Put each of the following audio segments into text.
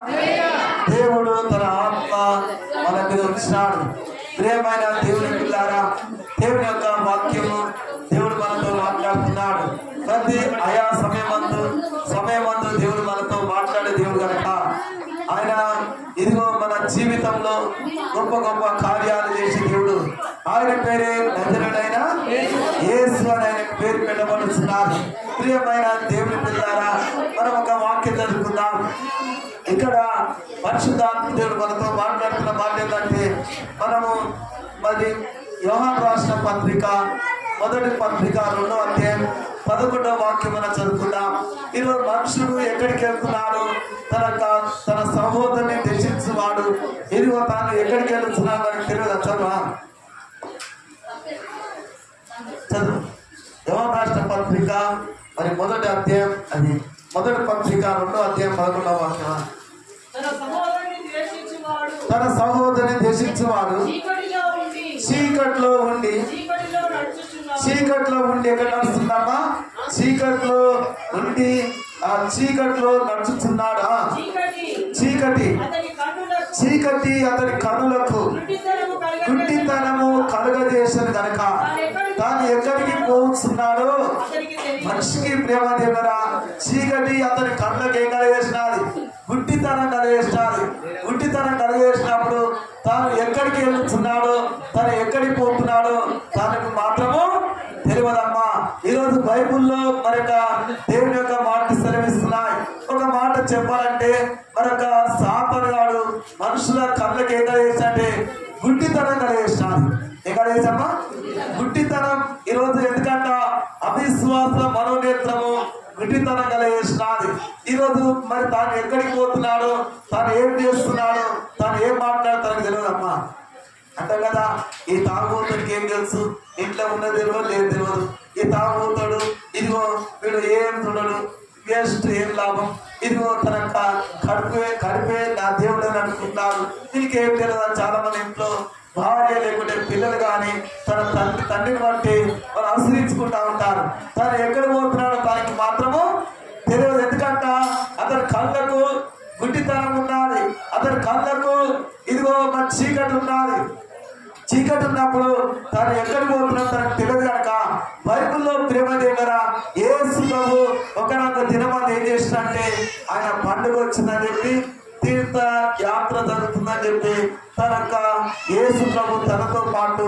దేవుడు తన ఆత్మ మన మీద ఉంచినాడు. ప్రియమైన దేవుని పిల్లారా, దేవుని యొక్క వాక్యము దేవుడు మనతో మాట్లాడుతున్నాడు. ప్రతి ఆయా సమయమందు దేవుడు మనతో మాట్లాడే దేవుడు కనుక ఆయన ఇదిగో మన జీవితంలో గొప్ప గొప్ప కార్యాలు చేసే దేవుడు. ఆయన పేరే నజరుడైన యేసు అని ఆయన పేరు పెట్టబడుతున్నారు. ప్రియమైన దేవుని పిల్లారా, మనం ఒక వాక్యం చదువుకుందాం. ఇక్కడ పరిశుద్ధాత్మ దేవుడు మనతో మాట్లాడుతున్న మాట ఏంటంటే, మనము మరి యోహాను రాసిన పత్రిక మొదటి పత్రిక 2వ అధ్యాయం 11వ వాక్యం మనం చదువుకుందాం. ఈరోజు మనుషుడు ఎక్కడికి వెళ్తున్నాడు? తన సహోదరుని దర్శించువాడు ఇదిగో తాను ఎక్కడికి వెళ్తున్నాడు మనకు తెలియదు. చదువు యోహాను రాసిన పత్రిక మరి మొదటి అధ్యాయం, అది మొదటి పత్రిక 2వ అధ్యాయం 11వ వాక్యం. తన సహోదరుని దర్శించువాడు చీకట్లో ఉండి ఎక్కడ నడుస్తున్నామా? చీకట్లో ఉండి ఆ చీకట్లో నడుచుతున్నాడా? చీకటి అతని కన్నులకు గుడ్డితనము కలుగజేసను కనుక తాను ఎక్కడికి పోతున్నాడో మనిషికి ప్రేమ దగ్గర చీకటి అతని కళ్ళకి ఏం కలిగేసినది? గుడ్డితనం కలిగేసినది. గుడ్డితనం కలిగేసినప్పుడు తాను ఎక్కడికి వెళ్తున్నాడో, తను ఎక్కడికి పోతున్నాడో తనకు మాత్రము తెలియదమ్మా. ఈరోజు బైబుల్లో మరొక దేవుని యొక్క మాట సెలవిస్తున్నాయి. ఒక మాట చెప్పాలంటే మరొక సాతానుగాడు మనుషుల కళ్ళకి ఏం కలిగేసినంటే గుడ్డితనం కలిగేసినాడు. ఏం కలిగేసమ్మా? గుడ్డితనం. ఈరోజు ఎందుకంట అవిశ్వాస మనోనేత్రము గుడ్డితనం కలిగేసినది. ఈరోజు మరి తాను ఎక్కడికి పోతున్నాడో, తాను ఏం చేస్తున్నాడో, తాను ఏం మాట్లాడతానో తెలియదమ్మా. అంటాం కదా, ఈ తాగుబోతుడికి ఏం తెలుసు? ఇంట్లో ఉన్నది తెలియదు, లేదు తెలియదు. ఈ తాగుబోతాడు ఇదిగో వీడు ఏం చూడడు, వేస్ట్, ఏం లాభం, ఇదిగో తన కడిపే నా దేవుడు అని అనుకుంటున్నారు. దీనికేం తెలియదు. చాలా మంది ఇంట్లో భార్య లేకుంటే పిల్లలు కానీ తన తండ్రిని బట్టి వాళ్ళు అనుసరించుకుంటా ఉంటారు. తను ఎక్కడ పోతున్నాడో తనకి మాత్రము తెలియదు. ఎందుకంట అతని కళ్ళకు గుడ్డితనం ఉన్నది. అతని కళ్ళకు ఇదిగో మన చీకటి ఉన్నది. చీకటి ఉన్నప్పుడు తను ఎక్కడికి పోతున్నాడో తనకు తెలియదు కనుక బైబిల్లో ప్రేమ దగ్గర యేసు ప్రభు ఒకనొక దినమంది ఏం చేసినంటే ఆయన పండుగ వచ్చిందని చెప్పి, తీర్థ యాత్ర జరుగుతుందని చెప్పి తనక యేసు ప్రభు తనతో పాటు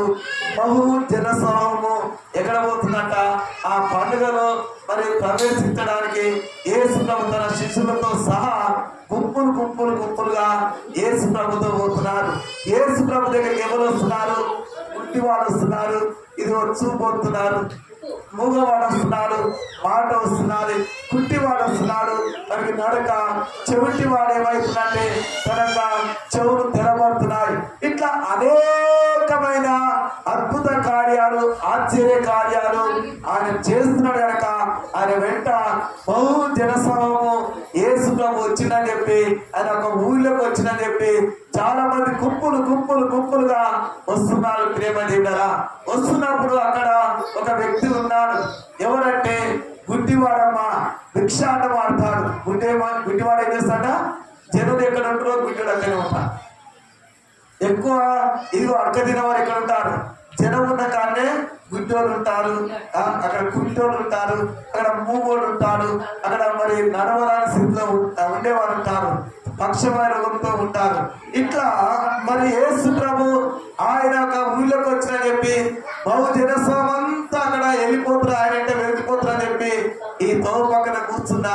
బహు జనసమూహము ఎక్కడ పోతుందంట ఆ పండుగలో మరి ప్రవేశించడానికి యేసు ప్రభు తన శిష్యులతో సహా గుంపులుగా యేసు ప్రభుతో పోతున్నారు. యేసు ప్రభు దగ్గరికి ఎవరు వస్తున్నారు? గుడ్డివాడు వస్తున్నారు, ఇది చూపోతున్నారు, మూగవాడు వస్తున్నాడు, మాట వస్తున్నది, కుట్టివాడు వస్తున్నాడు, మనకి నడక, చెవిటివాడు ఏమవుతుందంటే తనక చెవులు తెరబడుతున్నాయి. ఇట్లా అనేకమైన అద్భుత కార్యాలు, ఆశ్చర్య కార్యాలు ఆయన చేస్తున్నాడు కనుక ఆయన వెంట బహు జనసమూహము యేసు ప్రభు వచ్చిందని చెప్పి, ఆయన ఒక ఊళ్ళోకి వచ్చిందని చెప్పి చాలా మంది గుంపులుగా వస్తున్నారు. ప్రేమ దేవుడా, వస్తున్నప్పుడు అక్కడ ఒక వ్యక్తి ఉన్నాడు. ఎవరంటే గుడ్డివాడమ్మా. భిక్షాటం ఆడతాడు. గుడ్డివాడు ఏం చేస్తాడ? జనులు ఎక్కడ ఉంటారో గుడ్డివాడు అక్కడే ఉంటాడు. ఎక్కువ ఇదిగో అక్క తినవారు ఎక్కడ ఉంటారు? జనం ఉన్న కానే గుడ్డోళ్ళు ఉంటారు, అక్కడ కుంటోళ్ళు ఉంటారు, అక్కడ మూగోళ్ళు ఉంటారు, అక్కడ మరి నడవరాని స్థితిలో ఉండేవారు ఉంటారు, పక్షమైన రోగంతో ఉంటారు. ఇట్లా మరి యేసు ప్రభు ఆయన ఒక ఊళ్ళోకి వచ్చినని చెప్పి బహు జనసమంతా అక్కడ వెళ్ళిపోతారు, ఆయన అంటే వెళ్ళిపోతారు అని చెప్పి ఈ తోవ పక్కన కూర్చున్న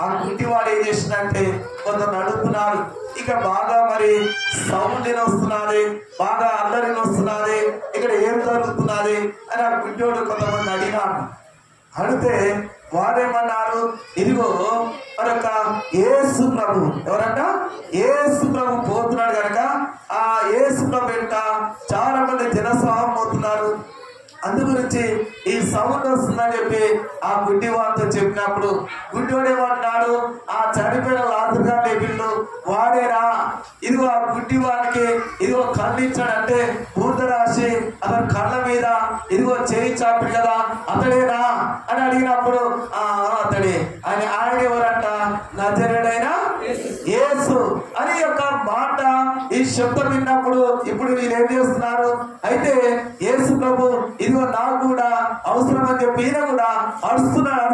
ఆ గుడ్డివాడు ఏం చేసిందంటే కొందరు నడుపుతున్నారు. ఇక బాగా మరి సౌండ్ వస్తున్నది, బాగా అల్లరి వస్తున్నది, ఇక్కడ ఏం జరుగుతున్నది అని ఆ గుడ్డోడు కొంతమంది అడిగినాడు. అడిగితే వారేమన్నారు? ఇదిగో మరొక యేసు ప్రభు, ఎవరంట? యేసు ప్రభు పోతున్నాడు కనుక ఆ యేసు ప్రభు వెంట చాలా మంది జనసమూహం పోతున్నారు. అందు గురించి ఈ సౌండ్ వస్తుందని చెప్పి ఆ గుడ్డివాడితో చెప్పినప్పుడు గుడ్డివాడు ఏమంటున్నాడు, ఆ చనిపోయిన లాజరు గారు లేపిండు వాడేనా, ఇదిగో ఆ గుడ్డివాడికి ఇదిగో కళ్ళు ఇచ్చాడంటే బూడిద రాసి అతని కళ్ళ మీద ఇదిగో చేయి చాపిడు కదా అతడేనా అని అడిగినప్పుడు అతడే అని. ఆయన ఎవరంట, నజరేయుడైన యేసు అని యొక్క మాట ఈ శబ్దం విన్నప్పుడు ఇప్పుడు వీళ్ళు ఏం చేస్తున్నారు అయితే యేసు ప్రభు ఇదిగో నాకు కూడా అవసరం అని చెప్పి ఈయన కూడా అడుస్తున్నాడు.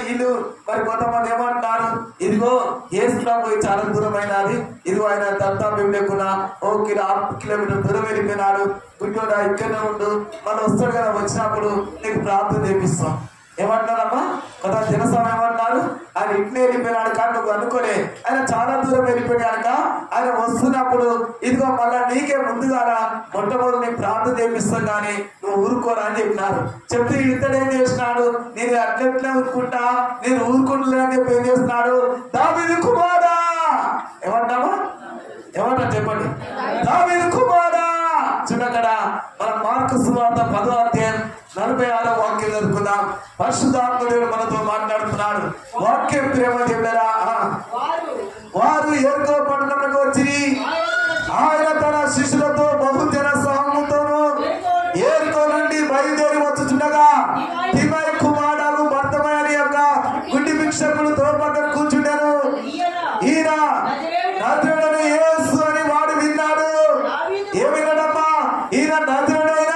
వీళ్ళు మరి కొంతమంది ఏమంటున్నారు, ఇదిగో యేసు ప్రభు చాలా దూరమైనది, ఇదిగో ఆయన దత్తాపేట లేకుండా 1 కిలోమీటర్ దూరం వెళ్ళిపోయినాడు, గుడ్డోడా ఇక్కడనే ఉండు, మనం వస్తాడు కదా, వచ్చినప్పుడు నీకు ప్రార్థన చేపిస్తాం. ఏమంటారమ్మా కొంత జనస్వామి ఏమంటారు, ఆయన ఇంటిని వెళ్ళిపోయినాడు కానీ నువ్వు అనుకోలే, ఆయన చాలా దూరం వెళ్ళిపోయాక ఆయన వస్తున్నప్పుడు ఇదిగో మళ్ళా నీకే ముందుగా మొట్టమొదటి నీకు ప్రార్థన చేపిస్తాం కానీ నువ్వు ఊరుకోరా అని చెప్పినారు. చెప్తే ఇతడు ఏం చేసినాడు, నేను అట్లెట్లా ఊరుకుంటా, నేను ఊరుకుంటలే అని చెప్పి ఏం చేస్తున్నాడు, దావీదు కుమారుడా ఏమంటావా ఏమంటా చెప్పండి, దావీదు కుమారుడా. చూడక్కడ మన మార్కు సువార్త 10వ అధ్యాయం 46వ వాక్యం చదువుకుందాం. పరిశుద్ధాత్ముడు మనతో మాట్లాడుతున్నాడు. వాక్యం ప్రేమ చెప్పారా, వారు ఎరుకో పట్టణంలోకి వచ్చి ఆయన తన శిష్యులతో బహుజన సమూహంతోను ఎరుకో నుండి బయలుదేరి వచ్చుచుండగా తిమై కుమారుడు బర్తమయని యొక్క గుడ్డి భిక్షకులతో పక్కన కూర్చుంటారు. ఈయన నజరేయుడైన యేసు అని వాడు విన్నాడు. ఏమిన్నాడమ్మా, ఈయన నజరేయుడైన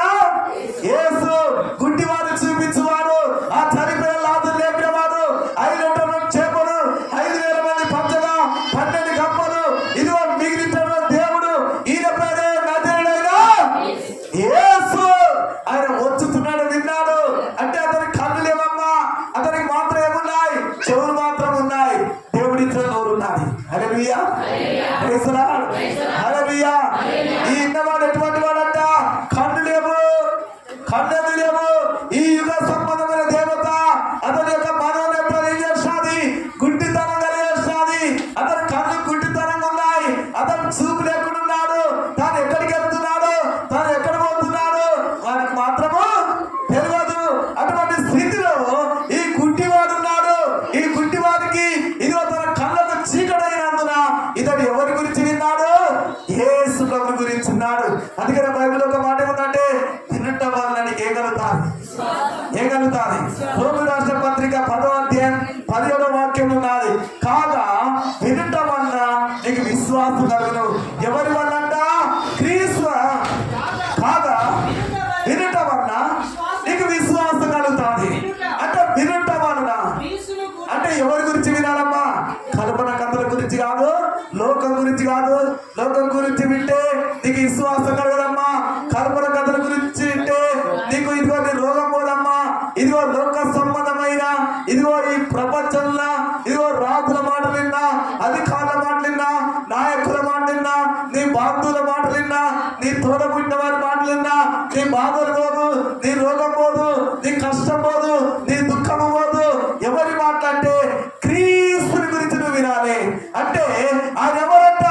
యేసు, గుడ్డివాడు చూపించువాడు, ఆ చనిపోయిన లాజరు లేపినవాడు, 5 రొట్టెలు చేపలు 5,000 మంది పంచగా 12 గంపలు ఇదిగో మిగిలిన దేవుడు, ఈయన పేరే నజరేయుడైన యేసు. ఆయన వచ్చుతున్నాడు విన్నాడు. అంటే అతనికి కళ్ళు లేవమ్మా, అతనికి మాత్రం ఏమున్నాయి, చెవులు మాత్రం ఉన్నాయి, దేవుడితో నోరు ఉన్నది. హల్లెలూయా హల్లెలూయా. ఈ ఇన్నవాడు ఎటువంటి వాడంట, కళ్ళు లేవు, కళ్ళెందు లేవు. ఈ యుగ సంబంధమైన దేవత అతని యొక్క మనోనేత్రం ఏం చేస్తున్నది, గుడ్డితనం కలిగేస్తున్నది. అతని కళ్ళు గుడ్డితనంగా ఉన్నాయి, అతను చూపు లేకుండా ఉన్నాడు. తాను ఎక్కడికి వెళ్తున్నాడు, తాను ఎక్కడ పోతున్నాడు వారికి మాత్రము తెలియదు. అటువంటి స్థితిలో ఈ గుడ్డివాడు ఉన్నాడు. ఈ గుడ్డివాడికి ఇదిగో తన కళ్ళకు చీకటైనందున ఇతడు ఎవరి గురించి విన్నాడు, యేసు ప్రభు గురించి ఉన్నాడు. అందుకనే బైబిల్ ఒక మాట ఏమంటే, తినట వల్ల నీకు ఏగలుగుతాది. రోమి రాష్ట్ర పత్రిక 10వ అధ్యాయం 17వ వాక్యం ఉన్నది, కాగా వినుట వల్ల నీకు విశ్వాసం కలుగును. ఎవరి వల్ల అంట, క్రీస్తు. కాగా వినుట వల్ల నీకు విశ్వాసం కలుగుతుంది. అంటే వినుట వలన అంటే ఎవరి గురించి వినాలమ్మా, కల్పన కథల గురించి కాదు, లోకం గురించి కాదు. లోకం గురించి వింటే నీకు విశ్వాసం కలగదమ్మా. కల్పన కథల గురించి వింటే నీకు ఇదిగో నీ రోగం పోదమ్మా. ఇదిగో లోక సంబంధమైన ఇదిగో ఈ ప్రపంచంలో ఇదిగో రాజుల మాటలు విన్నా, అధికారుల మాటలు విన్నా, నాయకుల మాటలు విన్నా, నీ బంధువుల మాటలు విన్నా, నీ తోడబుట్టిన వారి మాటలు విన్నా, నీ బాధలు పోదు, నీ రోగం పోదు, నీ కష్టం పోదు, నీ దుఃఖం పోదు. ఎవరి మాటలంటే క్రీస్తుని గురించి నువ్వు వినాలి. అంటే ఆయన ఎవరంట,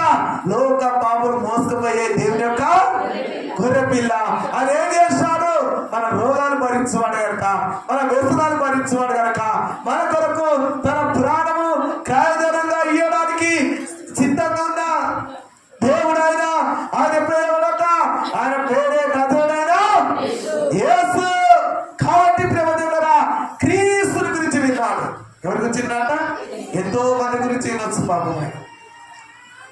లోక పాపులు మోసుకుపోయే దేవుని యొక్క గొర్రె పిల్ల. ఆయన ఏం చేస్తాడు, మన రోగాలు భరించేవాడు కనుక, మన వ్యసనాలు భరించేవాడు కనుక, మన కొరకు తన ప్రాణము క్రయధనంగా ఇవ్వడానికి సిద్ధంగా ఉన్న దేవుడైన ఆయన పేరేట, ఆయన పేరే నజరేయుడైన యేసు. కాబట్టి ప్రేమ దేవుడరా, క్రీస్తుని గురించి విన్నాడు. ఎవరి గురించి విన్నాట, ఎంతో మంది గురించి వినొచ్చు. పాపం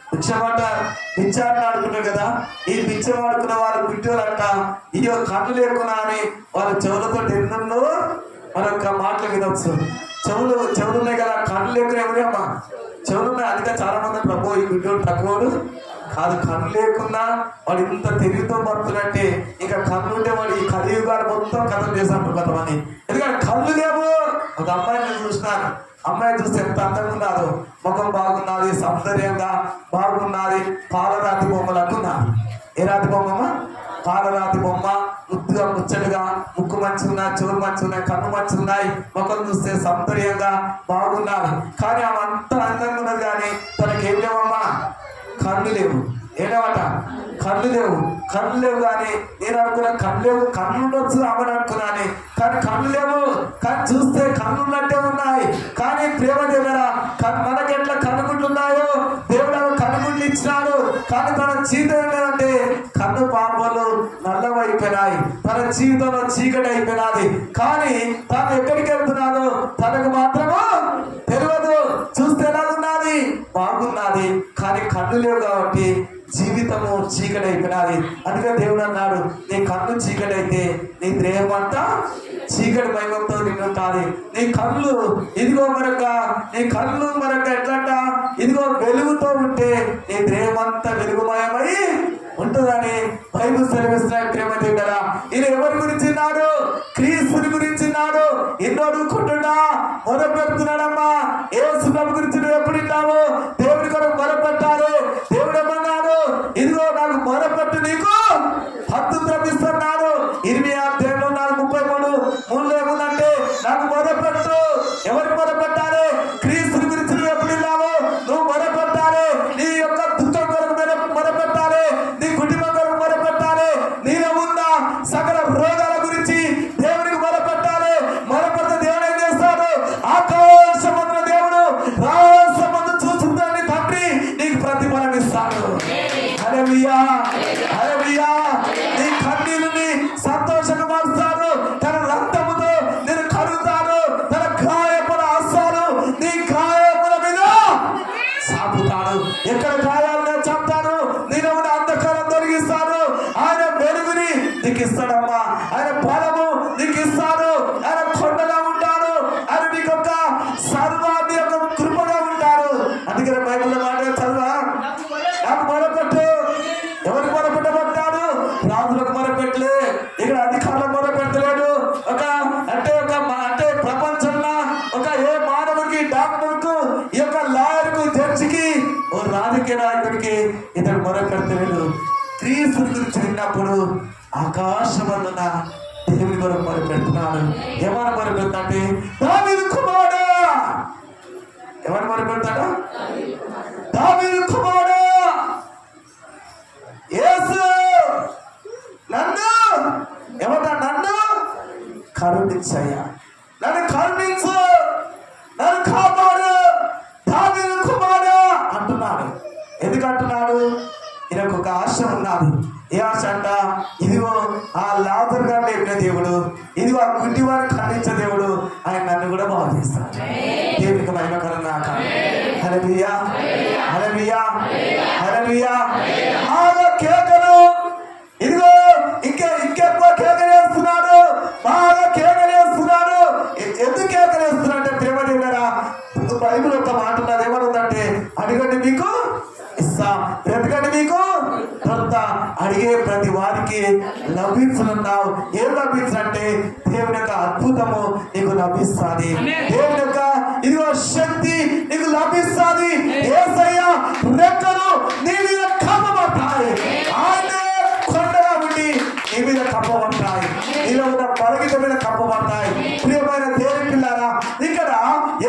భిక్షమాట బిచ్చాన్ని ఆడుకున్నారు కదా, ఈ బిచ్చం ఆడుకున్న వాళ్ళు గుడ్డోరంట, ఇయో కళ్ళు లేకున్నా అని వాళ్ళ చెవులతో ఎన్నో మరొక మాటలు వినొచ్చు. చెవులు ఉన్నాయి కదా, కళ్ళు లేకున్నా ఎవరేమ్మా, చెవులు ఉన్నాయి. అందుకే చాలా మంది ప్రభు ఈ గుడ్డోడు తక్కువడు కాదు, కళ్ళు లేకున్నా వాడు ఇంత తెలివితో పడుతున్నట్టే. ఇంకా కళ్ళు ఉంటే వాడు ఈ కలియుగాలు మొత్తం కథం చేశాడు కొంతమంది. ఎందుకంటే కళ్ళు లేవు. ఒక అమ్మాయిని చూసినాను, అమ్మాయి చూస్తే ఎంత అందంగా ఉన్నారో, ముఖం బాగున్నది, సౌందర్యంగా బాగున్నది, పాలరాతి బొమ్మలు అనుకున్నారు. ఏ రాతి బొమ్మమ్మా, పాలరాతి బొమ్మ, ముద్దుగా ముచ్చటగా, ముక్కు మంచిగా ఉన్నాయి, చెవులు మంచిగా ఉన్నాయి, కన్ను మంచిగా ఉన్నాయి, ముఖం చూస్తే సౌందర్యంగా బాగున్నారు. కానీ ఆమె అంత అందంగా ఉన్నది కానీ తనకేం లేవమ్మా, కళ్ళు లేవు. ఏడవట కళ్ళు లేవు కానీ నేను అనుకున్నా కళ్ళు ఉండొచ్చు ఆమెను అనుకున్నాను, కానీ కళ్ళు లేవు, కానీ చూస్తే కళ్ళు ఉన్నట్టే ఉన్నాయి. కానీ ప్రేమ దగ్గర మనకెట్లా కనుగుంటున్నాయో దేవుడు కనుగుండ్లు ఇచ్చినాడు. కానీ తన జీవితం ఏంటంటే కన్ను పాపలు నల్లవైపోయినాయి, తన జీవితంలో చీకటి అయిపోయినది. కానీ తాను ఎక్కడికి వెళ్తున్నాడో తనకు మాత్రము తెలియదు. చూస్తే ఎలాగున్నది, బాగున్నది, కానీ కన్ను లేవు కాబట్టి జీవితము చీకటి అయిపోయినది. అందుకే దేవుడు అన్నాడు, నీ కన్ను చీకటి అయితే నీ దేహం అంతా చీకటి మయంతో నిండుంటుంది. నీ కళ్ళు ఇదిగో నీ కళ్ళు ఎట్లంట ఇదిగో వెలుగుతో ఉంటే నీ దేహం అంతా వెలుగుమయమై ఉంటుందని బైబిల్ సెలవిస్తున్నాయి. ప్రేమ దేవుడా, ఇది ఎవరి గురించి నాడు? క్రీస్తుని గురించి నాడు. ఎన్నో అడుగుకుంటున్నా మొదలు పెడుతున్నాడమ్మా. యేసు ప్రభు గురించి నువ్వు ఎప్పుడు విన్నావు? దేవుడి కొరకు మొదలుపెట్టాలి. దేవుడు ఏమన్నాడు? ఇదిగో నాకు మొదలుపెట్టు, నీకు హద్దు ప్రమిస్తున్నాడు. 26:33 ఏముందంటే నాకు మొదలుపెట్టు. ఎవరికి మొదలుపెట్టాలి? క్రీస్తుని గురించి నువ్వు ఎప్పుడు విన్నావు? నువ్వు మొదలుపెట్టాలి. నీ యొక్క దుఃఖం కొరకు మొదలుపెట్టాలి, నీ కుటుంబం కొరకు మొదలుపెట్టాలి, నీలో ఉన్న సకల రోగాల గురించి దేవునికి మొదలుపెట్టాలి. మొదలుపెడితే దేవుడు ఏం చేస్తాడు? ఆకాశమందున దేవుడు రాసమందు చూస్తుందని తండ్రి నీకు ప్రతిఫలం ఇస్తాడు. హల్లెలూయా, హల్లెలూయా. నీ కన్నీళ్ళని సంతోషంగా మారుస్తాడు. తన రక్తముతో నేను కడుగుతాను. తన గాయముల హస్తాలు నీ గాయముల మీద చాపుతాడు. ఎక్కడ గాయాలను చంపుతాను, నేను అంధకారం తొలగిస్తాను. ఆయన వెలుగుని నీకు ఇస్తాడమ్మా. ఆయన బలము నీకు ఇస్తాడు. ఆయన కొండగా ఉంటాడు. ఆయన నీకు ఒక సర్వాన్ని యొక్క కృపగా ఉంటాడు. అందుకని బైబిల్ మాట చదువా, నాకు మొదలుపెట్టు. ఎవరికి మొదలుపెట్టబడ్డాడు? రాజులకు మొదలుపెట్టలే, ఇక్కడ అధికారులకు మొదలుపెట్టలేడు. అంటే ప్రపంచంలో ఒక ఏ మానవుడికి, డాక్టర్కు, ఈ యొక్క లాయర్కు, జడ్జికి, ఓ రాజకీయ నాయకుడికి ఇతను మొదలుపెట్టలేడు. క్రీస్తుని గురించి విన్నప్పుడు ఆకాశమందున దేవుని కొరకు మొదలుపెడుతున్నాడు. ఏమని మొదలుపెడతాంటే దావీదు కుమారుడా. ఎవరు మొదలుపెడతాడు? దావీదు కుమారుడా, యేసు నన్ను కరుణించయ్యా, నన్ను కరుణించు, నన్ను కాపాడు, దావీదు కుమారుడా అంటున్నాడు. ఎందుకంటున్నాడు? ఈయనకు ఒక ఆశ ఉన్నది. ఏ ఆశ అంట? ఇదిగో ఆ లాజరు గారిని లేపిన దేవుడు, ఇదిగో ఆ గుడ్డివారిని ఖండించే దేవుడు, ఆయన నన్ను కూడా బాగు చేస్తాడు. దేవునికి మహిమకరం కాక. హల్లెలూయా, హల్లెలూయా, హల్లెలూయా. బాగా కేకలు, ఇదిగో ఇంకెక్కువ కేకలేస్తున్నాడు, బాగా కేకలేస్తున్నాడు. ఎందుకు కేకలేస్తున్నాడు అంటే ప్రేమ దేవుడా, బైబిల్ ఒక మాట ఉన్నది. ఏమనుందంటే అడగండి మీకు ఇస్తా, వెతకండి మీకు దొరుకుతా, అడిగే ప్రతి వారికి లభించనున్నావు. ఏం లభించంటే దేవుని యొక్క అద్భుతము నీకు లభిస్తుంది. దేవుని యొక్క ఇదిగో శక్తి నీకు లభిస్తుంది. యేసయ్య రెక్కలు నీ మీద కప్పబడతాయి. ఆయనే కొండగా ఉండి నీ మీద కప్పబడతాయి. నీలో ఉన్న బలగీత మీద కప్పబడతాయి. ప్రియమైన దేవుని పిల్లారా, ఇక్కడ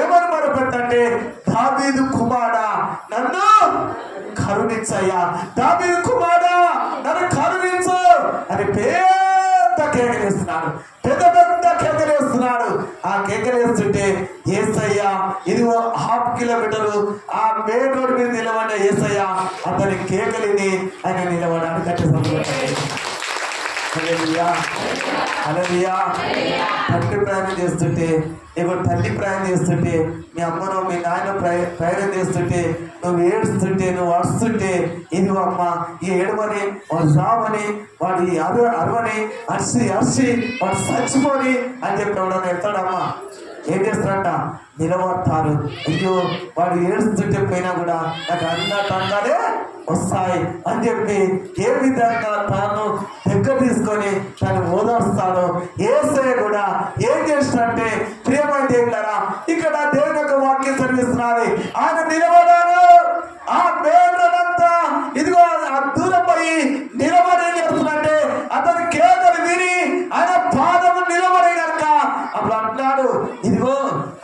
ఏమని మొదలుపెట్టంటే దావీదు కుమారుడా నన్ను కరుణించయ్యా, దావీదు కుమారుడా నన్ను కరుణించు అని పెద్ద కేకలేస్తున్నాడు. పెద్ద కేకలేస్తున్నాడు. ఆ కేకలేస్తుంటే యేసయ్య ఇదిగో 1/2 కిలోమీటరు ఆ మెయిన్ రోడ్ మీద నిలబడ్డ యేసయ్య అతని కేకలిని ఆయన నిలబడడానికి తండ్రి ప్రయాణం చేస్తుంటే, ఇప్పుడు తల్లి ప్రయాణం చేస్తుంటే, మీ అమ్మను మీ నాయన ప్రయాణం చేస్తుంటే, నువ్వు ఏడుస్తుంటే, నువ్వు అరుస్తుంటే, ఇదిగో అమ్మ ఈ ఏడుమని వాడు రామని వాడు అరవని అరిసి వాడు చచ్చిపోని అని చెప్పి ఎవడన్నా ఎత్తాడమ్మా ఏం చేస్తారంట? నిలబడతారు. అయ్యో వాడు ఏడుస్తుంటే పోయినా కూడా నాకు అన్నట్టే వస్తాయి అని చెప్పి ఏ విధంగా తాను దగ్గర తీసుకొని తను ఓదార్స్తాడు. యేసయ్య కూడా ఏం చేస్తాడంటే ప్రియమైన దేవులారా, ఇక్కడ దేవుని యొక్క వాక్యం చదివిస్తున్నది. ఆయన నిలబడారు. ఆ పేర్లంతా ఇదిగో ఆ దూరం పోయి నిలబడి ఏం చేస్తున్నాడంటే అతని కేకలు విని ఆయన పాదము నిలబడి కనుక అప్పుడు అంటున్నాడు, ఇదిగో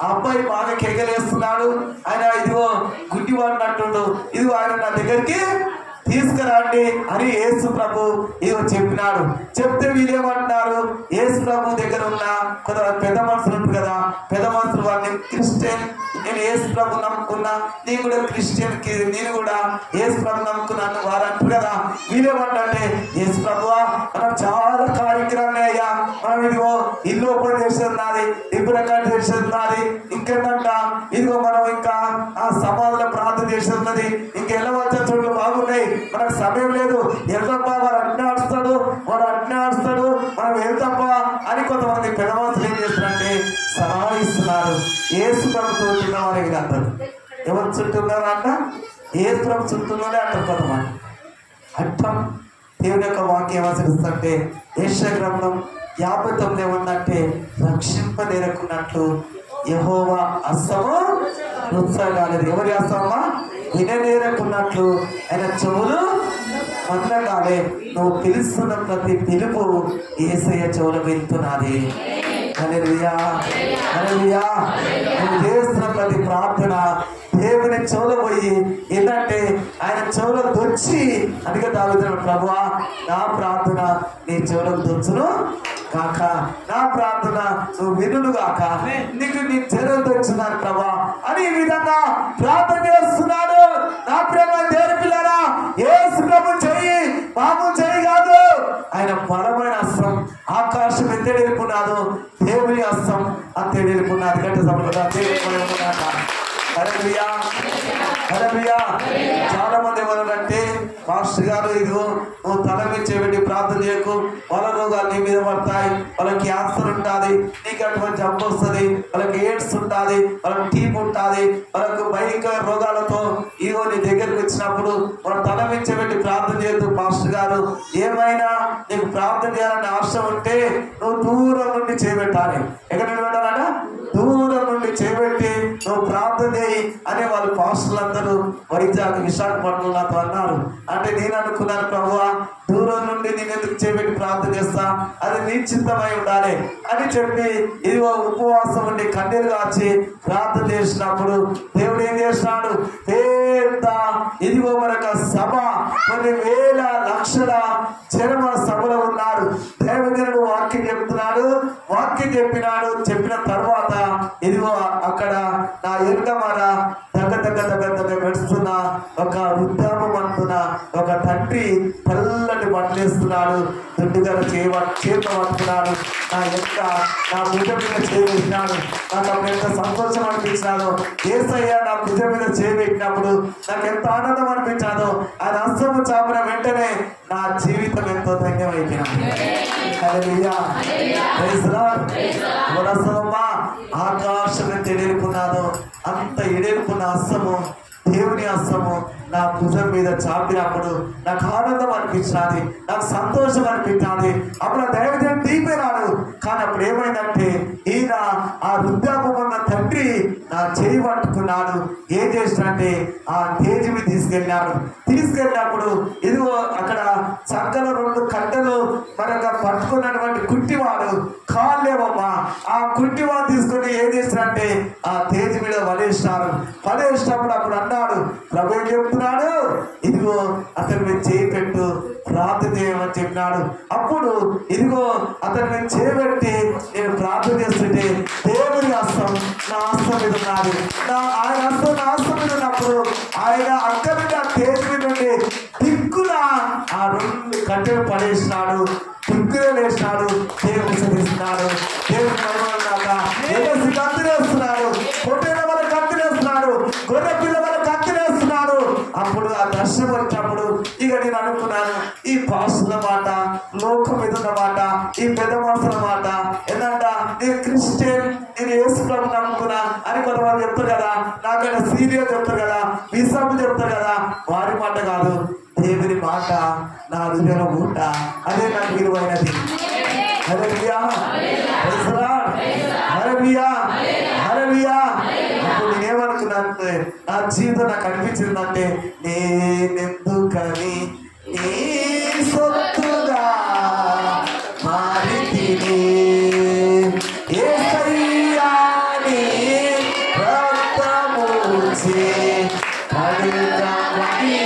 ఆ అబ్బాయి బాగా కేకలేస్తున్నాడు, ఆయన ఇదిగో గుడ్డివాడు అంటుండు, ఇదిగో ఆయన నా దగ్గరికి తీసుకురండి అని యేసు ప్రభు ఇదిగో చెప్పినాడు. చెప్తే వీళ్ళేమంటున్నారు, యేసు ప్రభు దగ్గర ఉన్న కొంతమంది పెద్ద మనుషులు ఉంటారు కదా, పెద్ద మనుషులు వాళ్ళని క్రిస్టియన్, నేను యేసు ప్రభు నమ్ముకున్నా, నేను కూడా క్రిస్టియన్, నేను కూడా యేసు ప్రభు నమ్ముకున్నాను వారు అంటారు కదా. వీళ్ళేమంటే, యేసు ప్రభువా మనం చాలా కార్యక్రమాలు అయ్యా, మనం ఇదిగో ఇల్లు ఓపెన్ చేసేది, ఇప్పుడు ఎక్కడ చేసేది, ఇంకేంటంట ఇదిగో మనం ఇంకా ఆ సమాధిలో ప్రార్థన చేసేది, ఇంకెళ్ళవచ్చే చోట్లు బాగున్నాయి, మనకు సమయం లేదు, వెళ్తాపా వాడు అట్నే ఆడుస్తాడు, వాడు అట్నే ఆడుస్తాడు, మనం వెళ్తాపా అని కొంతమంది పెద్ద మనుషులు ఏం చేస్తారంటే సలహా ఇస్తున్నారు. యేసు ప్రభుతో ఉన్నవారే అంటారు. ఎవరు చుట్టూన్నారు అంట, యేసు ప్రభు చుట్టూలోనే అంటారు కొంతమంది. అట్టం దేవుని యొక్క వాక్యం ఆచరిస్తుంటే యెషయా గ్రంథం 59 ఏమందంటే, రక్షింపనేరకున్నట్లు యెహోవా హస్తము నొచ్చగాలేదు. ఎవరి హస్తమా? విననేరకున్నట్లు ఆయన చెవులు మందగాలే. నువ్వు పిలుస్తున్న ప్రతి పిలుపు యేసయ్య చెవులు వెళ్తున్నది. హల్లెలూయా, హల్లెలూయా. నువ్వు చేస్తున్న ప్రతి ప్రార్థన దేవుని చెవులు పోయి ఏంటంటే ఆయన చెవులకు దొచ్చి, అందుకే దావీదు ప్రభువా నా ప్రార్థన నీ చెవులకు దొచ్చును కాక, నా ప్రార్థన నువ్వు వినులు కాక, నీకు నీ చెవులు దొచ్చున్నాను ప్రభా అని ఈ విధంగా ప్రార్థన చేస్తున్నాడు. నా ప్రేమ దేవుని పిల్లరా, యేసు ప్రభు చెయ్యి మామూలు చెయ్యి కాదు, ఆయన బలమైన హస్తం. ఆకాశం ఎంత నిలుపున్నాదో దేవుని హస్తం అంతే నిలుపున్నది. గట్టి సమయంలో దేవుడు హల్లెలూయా, హల్లెలూయా. చాలా మంది ఏమన్నారంటే, మాస్టర్ గారు ఇదిగో నువ్వు తల మీద చేయబెట్టి ప్రార్థన చేయకు, వాళ్ళ రోగాలు నీ మీద పడతాయి, వాళ్ళకి క్యాన్సర్ ఉంటుంది, నీకు అటువంటి జబ్బు వస్తుంది, వాళ్ళకి ఎయిడ్స్ ఉంటుంది, వాళ్ళకి టీప్ ఉంటుంది, వాళ్ళకు భయంకర రోగాలతో ఇదిగో నీ దగ్గరికి వచ్చినప్పుడు వాళ్ళ తల మీద చేయబెట్టి ప్రార్థన చేయొద్దు మాస్టర్ గారు. ఏమైనా నీకు ప్రార్థన చేయాలని ఆశ ఉంటే నువ్వు దూరం నుండి చేయబెట్టాలి. ఎక్కడ నుండి పెట్టాలన్నా దూరం నుండి చేయబెట్టి నువ్వు ప్రార్థన చేయి అనే వాళ్ళు పాస్టర్లందరూ వైజాగ్ విశాఖపట్నంలో నాతో అన్నారు. అంటే నేను అనుకున్నాను, ప్రభువా దూరం నుండి నేను ఎందుకు చేయబెట్టి ప్రార్థన చేస్తా, అది నీ చిత్తమై ఉండాలి అని చెప్పి ఇదిగో ఉపవాసం ఉండి కన్నీరు కాచి ప్రార్థన చేసినప్పుడు దేవుడు ఏం చేసినాడు, పెద్ద ఇదిగో మరొక సభ, కొన్ని వేల లక్షల జనమ సభలో ఉన్నారు. దేవుడు వాక్యం చెప్తున్నాడు, వాక్యం చెప్పినాడు. చెప్పిన తర్వాత ఇదిగో అక్కడ నా ఎరుకమాన దగ్గర పెడుతున్న ఒక వృద్ధాపం అంటున్న ఒక తండ్రి తెల్లటి బట్టలేస్తున్నాడు, దుడ్డుగా చేత పట్టుకున్నాడు, నా యొక్క నా భుజం మీద చేయబెట్టినాడు. నాకు అప్పుడు ఎంత సంతోషం అనిపించినాదో, యేసయ్య నా భుజం మీద చేయబెట్టినప్పుడు నాకు ఎంత ఆనందం అనిపించాదో, ఆయన హస్తము చాపిన వెంటనే నా జీవితం ఎంతో ధన్యమైపోయినాడు. హల్లెలూయా, ప్రైజ్ లార్డ్. వరసమ్మా ఆకాశం ఎంత ఎడేరుకున్నాదో అంత ఎడేరుకున్న హస్తము, దేవుని హస్తము నా భుజం మీద చాపినప్పుడు నాకు ఆనందం అనిపించినది, నాకు సంతోషం అనిపించినది. అప్పుడు దైవజనం తీపినాడు. కానీ అప్పుడు ఏమైందంటే ఈయన ఆ వృద్ధాపం ఉన్న తండ్రి నా చేయి పట్టుకున్నాడు. ఏం చేసినంటే ఆ తేజి మీద తీసుకెళ్ళినప్పుడు ఇదిగో అక్కడ చక్కల 2 కట్టెలు మనకు పట్టుకున్నటువంటి కుట్టివాడు కాళ్ళేవమ్మా, ఆ కుట్టివాడు తీసుకొని ఏం చేసినంటే ఆ తేజి మీద పడేసినప్పుడు అప్పుడు అన్నాడు, ప్రభు ఏం చెప్తున్నాడు, ఇదిగో అతని మీద చేయి పెట్టు ప్రార్థన చేయమని చెప్పినాడు. అప్పుడు ఇదిగో అతని మీద చేయబెట్టి నేను ప్రార్థన చేస్తుంటే దేవుని హస్తం నా హస్తం మీద ఉన్నది. ఆయన హస్తం నా హస్తం మీద ఉన్నప్పుడు ఆయన అక్కడి నుండి ఆ తేజి మీద నుండి దిక్కున ఆ 2 కట్టెలు పడేసినాడు, దిక్కునే వేసినాడు, దేవుని సరిస్తున్నాడు. దేవుని కత్తిరేస్తున్నాడు, పొట్టేల వల్ల కత్తిరేస్తున్నాడు, గొర్రె పిల్ల వల్ల కత్తిరేస్తున్నాడు. అప్పుడు ఆ దర్శనం వచ్చినప్పుడు ఇక నేను అనుకున్నాను, ఈ పాసుల మాట, లోకం మీద ఉన్న మాట, ఈ పెద్ద మనుషుల మాట ఏంటంట, నేను క్రిస్టియన్, నేను యేసు ప్రభు నమ్ముకున్నా అని కొంతమంది చెప్తారు కదా, నాకైనా సీరియస్ చెప్తారు కదా, విశ్రాంతి చెప్తారు కదా, వారి మాట కాదు, దేవుని మాట నా హృదయంలో ఊట, అదే నాకు విలువైనది. హల్లెలూయా, ప్రైజ్ లార్డ్, హల్లెలూయా, హల్లెలూయా. అప్పుడు నేనేమనుకున్నానంటే నా జీవితం నాకు అనిపించిందంటే, నేనెందుకని నీ సొత్తుగా మారితిని, యేసయ్యా నీ రక్తముచే కడుగబడినందు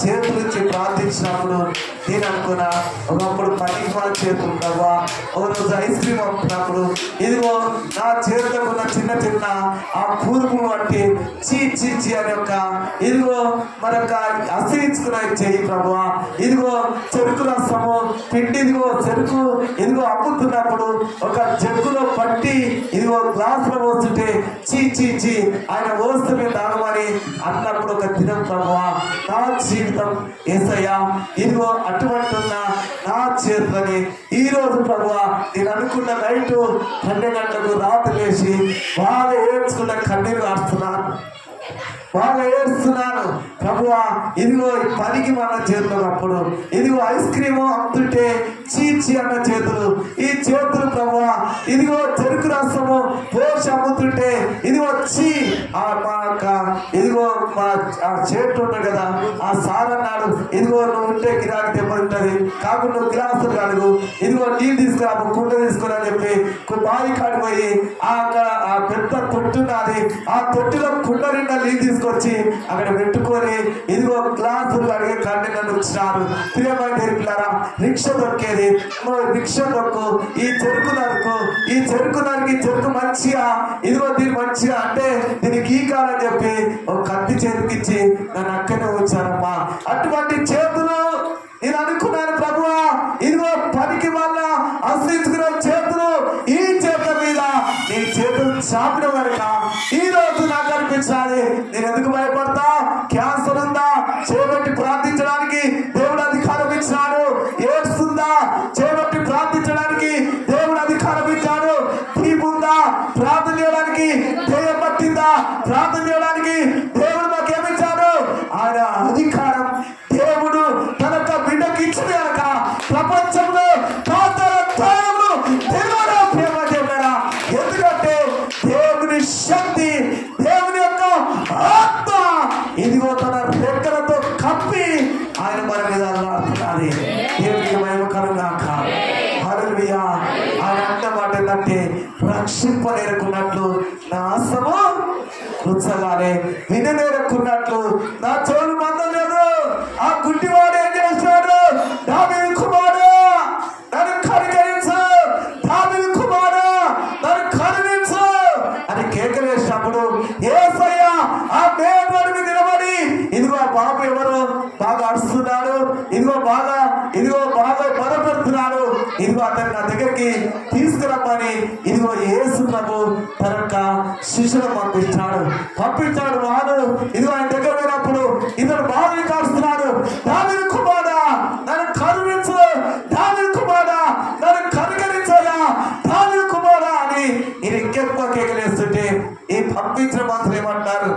చేతులు ఇచ్చి ప్రార్థించినప్పుడు నేను అనుకున్నా, ఒకప్పుడు పనికి వాళ్ళ చేతులు ప్రభా, ఒకరోజు ఐస్ క్రీమ్ అమ్ముతున్నప్పుడు ఇదిగో నా చేతులకు ఉన్న చిన్న చిన్న ఆ కూర్పు బట్టి చీ చీ చీ అని ఒక ఇదిగో మరొక అసహించుకున్న చెయ్యి ప్రభా. ఇదిగో చెరుకు రసము పిండి ఇదిగో చెరుకు ఇదిగో అమ్ముతున్నప్పుడు ఒక జగ్గులో పట్టి ఇదిగో గ్లాసులో పోస్తుంటే చీ చీ చీ ఆయన వస్తువుని తాగమని అన్నప్పుడు ఒక దినం ప్రభువా నా జీవితం యేసయ్యా ఇదిగో అటువంటి ఉన్న నా చేతులని ఈ రోజు ప్రభువా నేను అనుకున్న నైటు 12 గంటలకు రాత్రి లేచి బాగా ఏడ్చుకున్న కన్నీరు కాస్తున్నాను, బాగా ఏడుస్తున్నాను ప్రభువా. ఇదిగో ఈ పనికి మన చేతులు అప్పుడు ఇదిగో ఐస్ క్రీము అమ్ముతుంటే చీచి అన్న చేతులు, ఈ చేతులు ప్రభువా ఇదిగో చెరుకు రసము పోసి అమ్ముతుంటే ఇదిగో వచ్చి మా ఇదిగో మా ఆ చేటు ఉంటుంది కదా ఆ సార్ అన్నాడు, ఇదిగో నువ్వు ఉంటే గిరాకి దెబ్బతింటది కాకుండా నువ్వు గ్లాసులు కడుగు, ఇదిగో నీళ్ళు తీసుకురా కుండ తీసుకురా అని చెప్పి బావి కాడిపోయి ఆ పెద్ద తొట్టు ఉన్నది, ఆ తొట్టిలో కుండ నిండా నీళ్ళు తీసుకొచ్చి అక్కడ పెట్టుకొని ఇదిగో గ్లాసులు అడిగే కన్నీ నన్ను వచ్చినారు. ప్రియమైన పిల్లారా, రిక్షా దొరికేది, రిక్షా దొక్కు, ఈ చెరుకు నరుకు, ఈ చెరుకు నరికి చెరుకు మంచిగా ఇదిగో దీన్ని మంచిగా అంటే దీన్ని గీకాలని చెప్పి ఒక కత్తి చేతికిచ్చి నన్ను అక్కడే వచ్చారమ్మా. అటువంటి చేతులు నేను అనుకున్నాను ప్రభువా, ఇదిగో పనికి వల్ల అసహించుకునే చేతులు ఈ చేతుల మీద నీ చేతులు చాపిన కనుక ఈ రోజు నాకు అనిపించాలి. నేను ఎందుకు భయపడతా? క్యాన్సర్ ఉందా చేపట్టి ప్రార్థించడానికి దేవుడు అధికారం ఇచ్చినాడు, ఏడుస్తుందా చేపట్టి ప్రార్థించడానికి దేవుడు అధికారం ఇచ్చాడు, తీపు ఉందా ప్రార్థన చేయడానికి, దెయ్యం పట్టిందా ప్రార్థన చేయడానికి దేవుడు మాకేమిచ్చాడు? ఆయన అధికారం దేవుడు తన బిడ్డకి ఇచ్చిన కనుక ప్రపంచంలో ఎందుకంటే దేవుని శక్తి దేవుని యొక్క ఆత్మ ఇదిగో తన రెక్కలతో కప్పి ఆయన మన మీద అల్లాడుతున్నది. దేవునికి మహిమకరంగా హల్లెలూయా. ఆయన అన్న మాట ఏంటంటే రక్షింపనేరుకున్నట్లు నా ఆశము రుచగానే విననేరుకున్నట్లు నా చెవులు మందలేదు. ఆ గుడ్డివాడు ఏం చేస్తాడు? దావీదు కుమారుడు నన్ను కనికరించు, దావీదు కుమారుడు నన్ను కరుణించు అని కేకలేసినప్పుడు యేసయ్య ఆ మేడ నిలబడి ఇదిగో బాబు ఎవరు బాగా అరుస్తున్నాడు, ఇదిగో బాగా బలపెడుతున్నాడు, ఇదిగో అతను నా దగ్గరికి తీసుకురమ్మని ఇదిగో యేసు ప్రభు తన యొక్క శిష్యులను పంపించాడు. వాడు ఇదిగో ఆయన దగ్గర పోయినప్పుడు ఇతను బాగా కాడుస్తున్నాడు, దావీదు కుమారుడా నన్ను కరుణించు, దావీదు కుమారుడా నన్ను కనికరించయ్యా, దావీదు కుమారుడా అని నేను ఇంకెక్కువ కేకలేస్తుంటే ఈ పంపించిన మాత్రం ఏమంటారు?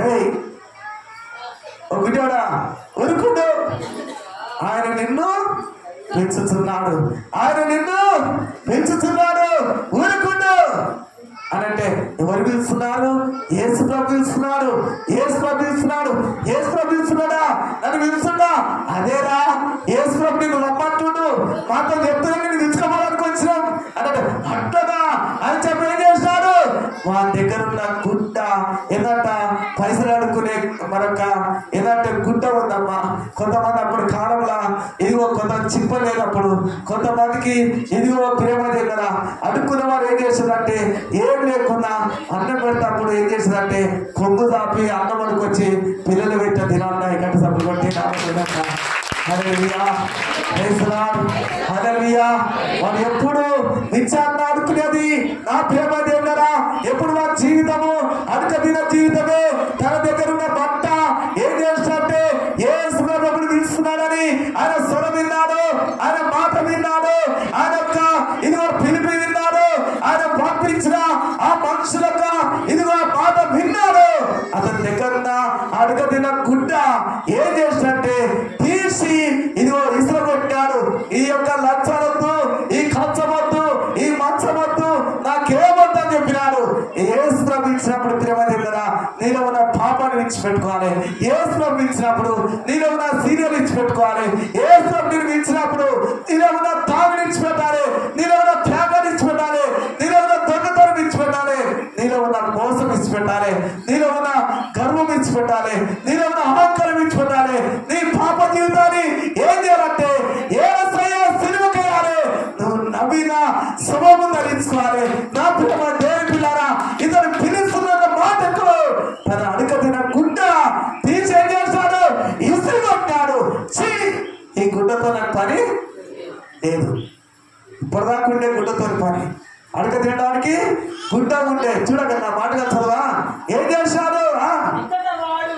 ఏయ్ ఓ బిడ్డోడా ఉరుకుడు, ఆయన నిన్ను పెంచుతున్నాడు, ఆయన నిన్ను పెంచుతున్నాడు, ఊరుకుండు అని అంటే ఎవరు పిలుస్తున్నారు? యేసు ప్రభు పిలుస్తున్నాడు, యేసు ప్రభు పిలుస్తున్నాడు, యేసు ప్రభు పిలుస్తున్నాడా? నన్ను పిలుస్తున్నా అదేరా యేసు ప్రభు నిన్ను రమ్మంటుడు, మాతో చెప్తున్నా నేను పిలుచుకోవాలనుకు వచ్చినాం అంటే అట్టగా అని చెప్పి ఏం చేస్తాడు? మా దగ్గర ఉన్న గుడ్డ ఏదంట పైసలు అడుక్కునే మరొక ఏదంటే గుడ్డ ఉందమ్మా. కొంతమంది అప్పుడు కాలంలో ఇదిగో కొంత చిప్పలేనప్పుడు కొంతమందికి ఇదిగో ప్రేమ దగ్గర అడుక్కున్న వారు ఏం చేస్తుందంటే ఏం లేకుండా అన్నం పెడతాప్పుడు ఏం చేస్తుందంటే కొంగు దాపి అన్నం అనుకొచ్చి పిల్లలు పెట్టే దినాల్లో ఎక్కడ సబ్బులు కొట్టి వాడు ఎప్పుడు నిత్యాన్ని అడుకునేది నా ప్రేమ దేవుడరా. ఎప్పుడు వారి జీవితము అడుక దిన జీవితమే. తన దగ్గర ఉన్న బట్ట ఏం చేస్తాడంటే యేసు ప్రభువుని పిలుస్తున్నాడని ఆయన స్వరం విన్నాడు, ఆయన మాట విన్నాడు, ఆయన యొక్క ఇదిగో పిలిపి విన్నాడు, ఆయన పంపించిన ఆ మనుషుల ఇదిగో మాట విన్నాడు. అతని దగ్గర ఉన్న అడుగ తిన గుడ్డ ఏం చేస్తాడంటే తీసి ఇదిగో ఇసుక కొట్టాడు. ఈ యొక్క లచ్చవద్దు, ఈ కంచవద్దు, ఈ మంచవద్దు, నాకేమొద్దు అని చెప్పినాడు. యేసు ప్రభు ఇచ్చినప్పుడు ప్రేమ దగ్గర నీలో ఉన్న పాపాన్ని విడిచిపెట్టుకోవాలి. యేసు ప్రభు ఇచ్చినప్పుడు నీలో ఉన్న సీరియల్ విడిచిపెట్టుకోవాలి. యేసు ప్రభు నీకు ఇచ్చినప్పుడు నీలో ఉన్న తాగుని విడిచిపెట్టాలి, నీలో ఉన్న త్యాగాన్ని విడిచిపెట్టాలి, నీలో ఉన్న దొంగతనం విడిచిపెట్టాలి, నీలో ఉన్న మోసం విడిచిపెట్టాలి, నీలో ఉన్న గర్వం విడిచిపెట్టాలి, నీలో ఉన్న అహంకారం విడిచిపెట్టాలి, నీ జీవితాన్ని ఏం చేయాలంటే యేసయ్య సిలువకేయాలి. నువ్వు నవీన స్వభావం ధరించుకోవాలి. నా ప్రేమ దేవుని పిల్లారా, ఇతను పిలుస్తున్న మాటకు తన అడుగతిన గుడ్డ తీసి ఏం చేస్తాడు? ఇసురు కొట్టాడు. ఈ గుడ్డతో నాకు పని లేదు. ఇప్పటిదాకా ఉండే గుడ్డతో పని, అడక తినడానికి గుడ్డ ఉండే. చూడక నా మాటగా చదవా. ఏం చేశాడు?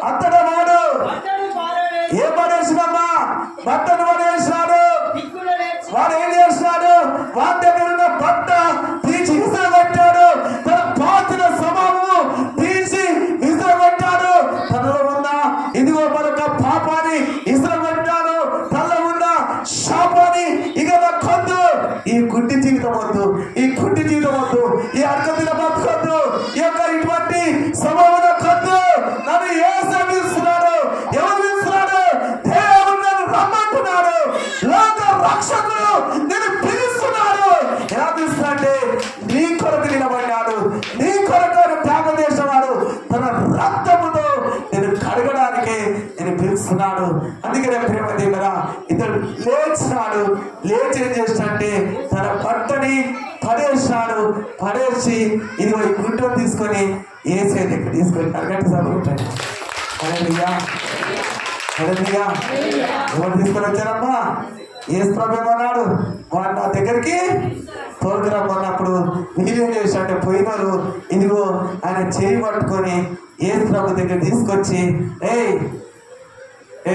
అత్తడ వాడు ఏం పడేసినమ్మా? బట్టను పడేసినాడు. వాడు ఏం చేసినాడు? వాడి దగ్గర ఉన్న బట్ట తీసి విసిరగొట్టాడు. తన పాతిన స్వభావము తీసి విసిరగొట్టాడు. తనలో ఉన్న ఇదిగో మరొక పాపాన్ని విసిరగొట్టాడు. తనలో ఉన్న శాపాన్ని ఇక కొద్దు. ఈ గుడ్డి జీవితం వద్దు, ఈ గుడ్డి జీవితం వద్దు, ఈ అర్కతిన బతుకొద్దు, ఈ యొక్క ఇటువంటి స్వభావం కొద్దు. నన్ను యేసు పిలుస్తున్నాడు. ఎవరు పిలుస్తున్నాడు? దేవుడు నన్ను రమ్మంటున్నాడు. లోక రక్షకుడు నేను పిలుస్తున్నాడు. ఎలా పిలుస్తున్నాడంటే నీ కొరకు నిలబడినాడు, నీ కొరకు త్యాగం చేసేవాడు. తన రక్తముతో నేను కడగడానికి నేను పిలుస్తున్నాడు. అందుకనే ప్రేమ దేవుడా, ఇతడు లేచినాడు. లేచి ఏం చేసినంటే తన బట్టని పడేసినాడు. పడేసి ఇదిగో ఈ గుడ్డను తీసుకొని ఏసే దగ్గర తీసుకొని కరగంట చదువుకుంటాడు. ఎవరు తీసుకొని వచ్చారమ్మా? యేసు ప్రభు ఏమన్నాడు? వాడు నా దగ్గరికి తోలుకురమ్మన్నప్పుడు వీరేం చేశాడంటే పోయినారు ఇదిగో ఆయన చేయి పట్టుకొని యేసు ప్రభు దగ్గర తీసుకొచ్చి ఏ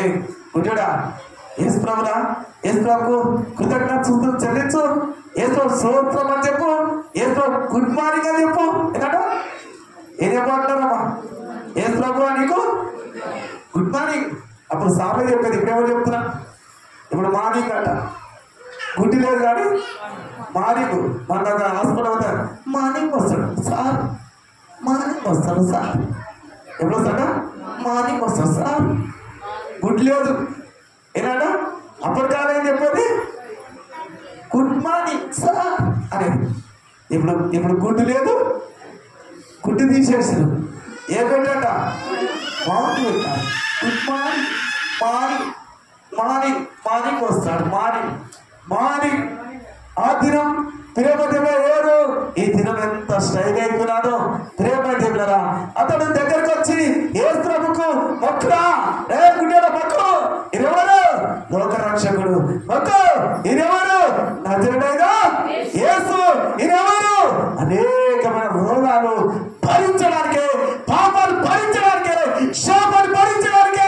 గుడ్డా యేసు ప్రభురా, యేసు ప్రభుకు కృతజ్ఞతలు చెల్లించు, యేసు ప్రభు స్తోత్రం అని చెప్పు, యేసు ప్రభు గుడ్ మార్నింగ్ అని చెప్పు. ఎందుకంటే ఏం చెప్పమంటారమ్మా? యేసు ప్రభు నీకు గుడ్ మార్నింగ్. అప్పుడు సామె చెప్పేది, ఇప్పుడేమో చెప్తున్నా. ఇప్పుడు మార్నింగ్ అంట, గుడ్డి లేదు కానీ మార్నింగ్. మన హాస్పిటల్ అవుతారు, మార్నింగ్ వస్తాడు సార్, మార్నింగ్ వస్తాడు సార్. ఎప్పుడు వస్తాడా? మార్నింగ్ వస్తాడు సార్. గుడ్ లేదు ఏనాడా? అప్పటి కాలం ఏం చెప్పేది? గుడ్ మార్నింగ్ సార్ అనేది. ఇప్పుడు గుడ్డు లేదు, గుడ్డు తీసేసారు. ఏ పెట్టాట? మార్నింగ్ పెట్టారు. Good morning morning morning morning వస్తాడు. మార్నింగ్ ఆ దినం ప్రేమ దేవుల ఏడు. ఈ దినం ఎంత స్టైల్ అయిపోయినాడో ప్రేమ దేవులరా. అతడు దగ్గరకు వచ్చి యేసు ప్రభుకు మొక్కురా, గుడ్డేడ మొక్కు. ఇదెవరు? లోక రక్షకుడు. మొక్కు. ఇదెవరు? నజరుడైన యేసు. ఇదెవరు? అనేకమైన రోగాలు భరించడానికే, పాపాలు భరించడానికే, శాపాలు భరించడానికే,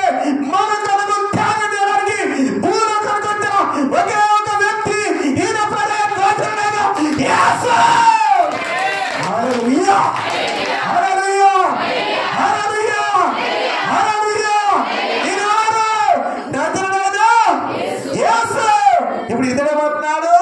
మన కొరకు త్యాగం చేయడానికి భూలోకానికి వచ్చిన ఒకే ఒక వ్యక్తి ఈయన పేరే నజరుడైన యేసు. హల్లెలూయా, హల్లెలూయా, హల్లెలూయా, హల్లెలూయా. ఇదెవరు? నజరుడైన యేసు. ఇప్పుడు ఇతడేమంటున్నాడు?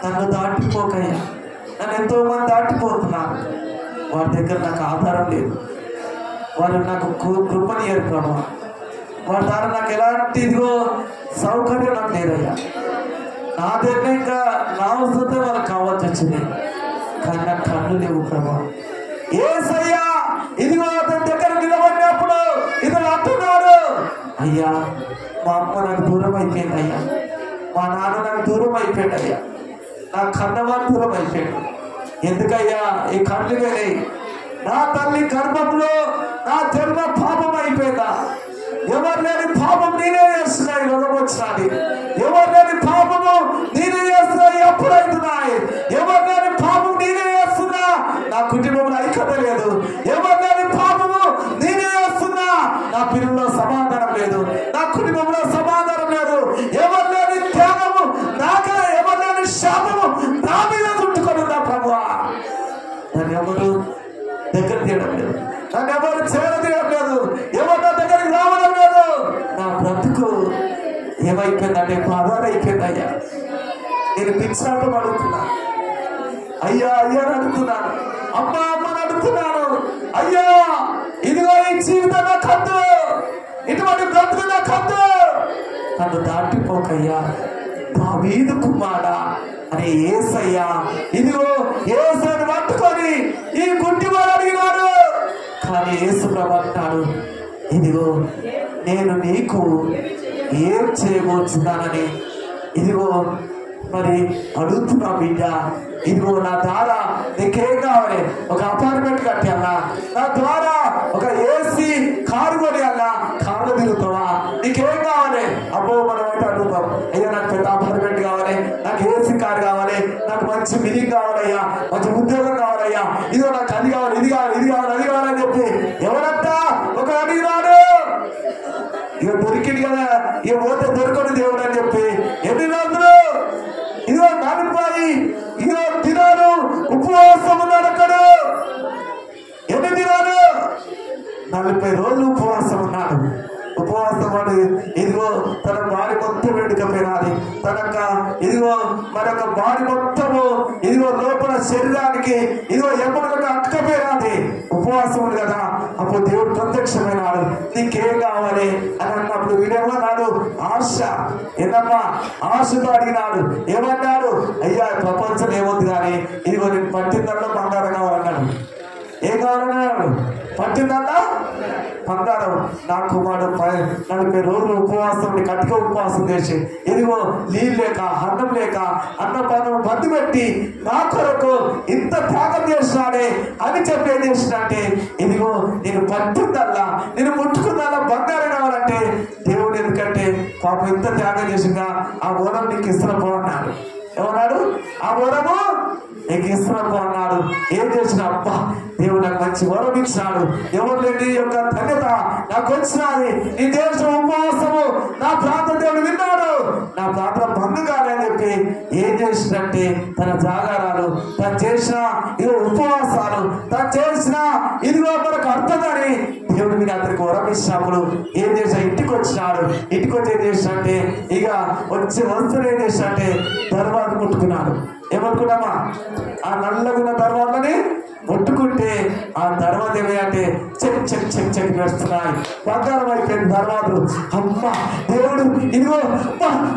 నన్ను దాటిపోకయ్యా. నన్ను ఎంతో మంది దాటిపోతున్నారు. వారి దగ్గర నాకు ఆధారం లేదు. వారు నాకు కృపణీయరు ప్రభా. వారి ద్వారా నాకు ఎలాంటి ఇదిగో సౌకర్యం నాకు లేదయ్యా. నా దగ్గర ఇంకా నా అవసరతే వాళ్ళకి కావాల్సి వచ్చింది, కానీ నాకు కళ్ళు లేవు ప్రభా. యేసయ్యా ఇదిగో అతని దగ్గర నిలబడినప్పుడు ఇతను అంటున్నాడు, అయ్యా మా అమ్మ నాకు దూరం అయిపోయింది అయ్యా, మా నాన్న నాకు దూరం అయిపోయాడు అయ్యా, నా కన్నవాడు దూరం అయిపోయాడు. ఎందుకయ్యా ఈ కళ్ళు వేరే? నా తల్లి గర్భంలో నా జన్మ పాపం అయిపోయిందా? ఎవరు లేని పాపం నేనే చేస్తున్నాయి, రోగం వచ్చినది. ఎవరు లేని పాపము నేనే చేస్తున్నాయి, ఎప్పుడైతున్నాయి. ఎవరు లేని పాపం నేనే చేస్తున్నా, నా కుటుంబంలో ఐక్యత లేదు. ఎవరు లేని పాపము నేనే చేస్తున్నా, నా పిల్లల్లో సమాధానం లేదు, నా కుటుంబంలో సమాధానం లేదు. ఎవరు లేని త్యాగము నాక, ఎవరు లేని శాపము నా మీద చుట్టుకొనిందా ప్రభువా. నన్ను ఎవరు దగ్గర తీయడం లేదు, నన్ను ఎవరు చేరదీయడం లేదు, ఎవరు నా దగ్గరికి రావడం లేదు. నా బ్రతుకు ఏమైపోయిందంటే బాధాలు అయిపోయింది అయ్యా. నేను పిచ్చాటం అడుగుతున్నాను అయ్యా, అయ్యా అడుగుతున్నాను, అమ్మ అమ్మని అడుగుతున్నాను. అయ్యా ఇదిగో ఈ జీవితం నాకు వద్దు, ఇటువంటి బ్రతుకు నాకు వద్దు, నన్ను దాటిపోకయ్యా. దావీదు కుమారుడా అనే యేసయ్యా ఇదిగో యేసుని పట్టుకొని ఈ గుడ్డివాడు అడిగినాడు. కానీ యేసు ప్రభు అంటాడు, ఇదిగో నేను నీకు ఏం చేయబోతున్నానని ఇదిగో మరి అడుగుతున్నా బిడ్డ. ఇదిగో నా ద్వారా నీకేం కావాలి? ఒక అపార్ట్మెంట్ కట్టాలా? నా ద్వారా ఒక ఏసీ కారు కొనియాలా? కారు తిరుగుతావా? నీకేం కావాలి? అబ్బో మనం అయితే అడుగుతాం, అయ్యా నాకు పెద్ద అపార్ట్మెంట్ కావాలి, నాకు ఏసీ కారు కావాలి, నాకు మంచి బిల్డింగ్ కావాలయ్యా, మంచి ఉద్యోగం కావాలయ్యా, ఇదిగో నాకు అది కావాలి, ఇది కావాలి, ఇది కావాలి, అది కావాలని చెప్పి ఎవరంతా ఒక అడిగినాడు. ఇక దొరికింది కదా, ఇక పోతే దొరకడు దేవుడు అని చెప్పి ఎన్ని రోజులు ఇదిగో 40 ఇదిగో దినాలు ఉపవాసం ఉన్నాడు. అక్కడు ఎన్ని దినాలు? 40 రోజులు ఉపవాసం ఉన్నాడు. ఉపవాసం వాడు ఇదిగో తన బాడీ మొత్తం వెండుకపోయినది, తనక ఇదిగో మరొక బాడీ మొత్తము ఇదిగో లోపల శరీరానికి ఇదిగో ఎప్పటికీ అక్కకపోయినది. ఉపవాసం ఉంది కదా, అప్పుడు దేవుడు ప్రత్యక్షమైనాడు. నీకేం కావాలి అని అన్నప్పుడు వీడేమన్నాడు? ఆశ. ఏందమ్మా? ఆశతో అడిగినాడు. ఏమన్నాడు? అయ్యా ప్రపంచం ఏమొద్దు కానీ ఇదిగో నేను పట్టిందల్లో బంగారం కావాలన్నాడు. ఏం కావాలన్నాడు? పట్టిందల్లా బంగారం. నా కుమారుడు 40 రోజులు ఉపవాసం కటిక ఉపవాసం చేసి ఇదిగో నీళ్ళు లేక అన్నం లేక అన్నపానం బంధు పెట్టి నా కొరకు ఇంత త్యాగం చేసినాడే అని చెప్పి ఏం చేసినంటే ఇదిగో నేను పట్టిందల్లా, నేను ముట్టుకుందల్లా బంగారం కావాలంటే దేవుడు ఎందుకంటే పాపం ఇంత త్యాగం చేసిందా ఆ వరం నీకు ఇస్తున్నపో అన్నాడు. ఏమన్నాడు? ఆ వరము నీకు ఇస్తున్నపో అన్నాడు. ఏం చేసిన? అబ్బా దేవుడు నాకు మంచి వరం ఇచ్చినాడు, ఎవరు లేని యొక్క ధన్యత నాకు వచ్చినది. నీ దేశం ఉపవాసము నా ప్రాంత దేవుడు విన్నాడు, నా ప్రాంతం బంధు కాదు అని చెప్పి ఏం చేసినట్టే తన జాగారాలు, తను చేసిన ఇదిగో ఉపవాసాలు, తను చేసిన ఇదిగో మనకు అర్థమని దేవుడు మీద అతనికి వరం ఇచ్చినప్పుడు ఏం చేసా? ఇంటికి వచ్చినాడు. ఇంటికి వచ్చి ఏం చేసినట్టే ఇక వచ్చే వస్తువులు ఏం చేసినట్టే తర్వాత ముట్టుకున్నాడు. ఏమనుకున్నామా? ఆ నల్లగున్న తర్వాతని ముట్టుకుంటే ఆ తర్వాత ఏమంటే చెక్ చెక్ చెక్ చెక్ వేస్తున్నాయి, బంగారం అయిపోయింది తర్వాతలు. అమ్మ దేవుడు ఇదిగో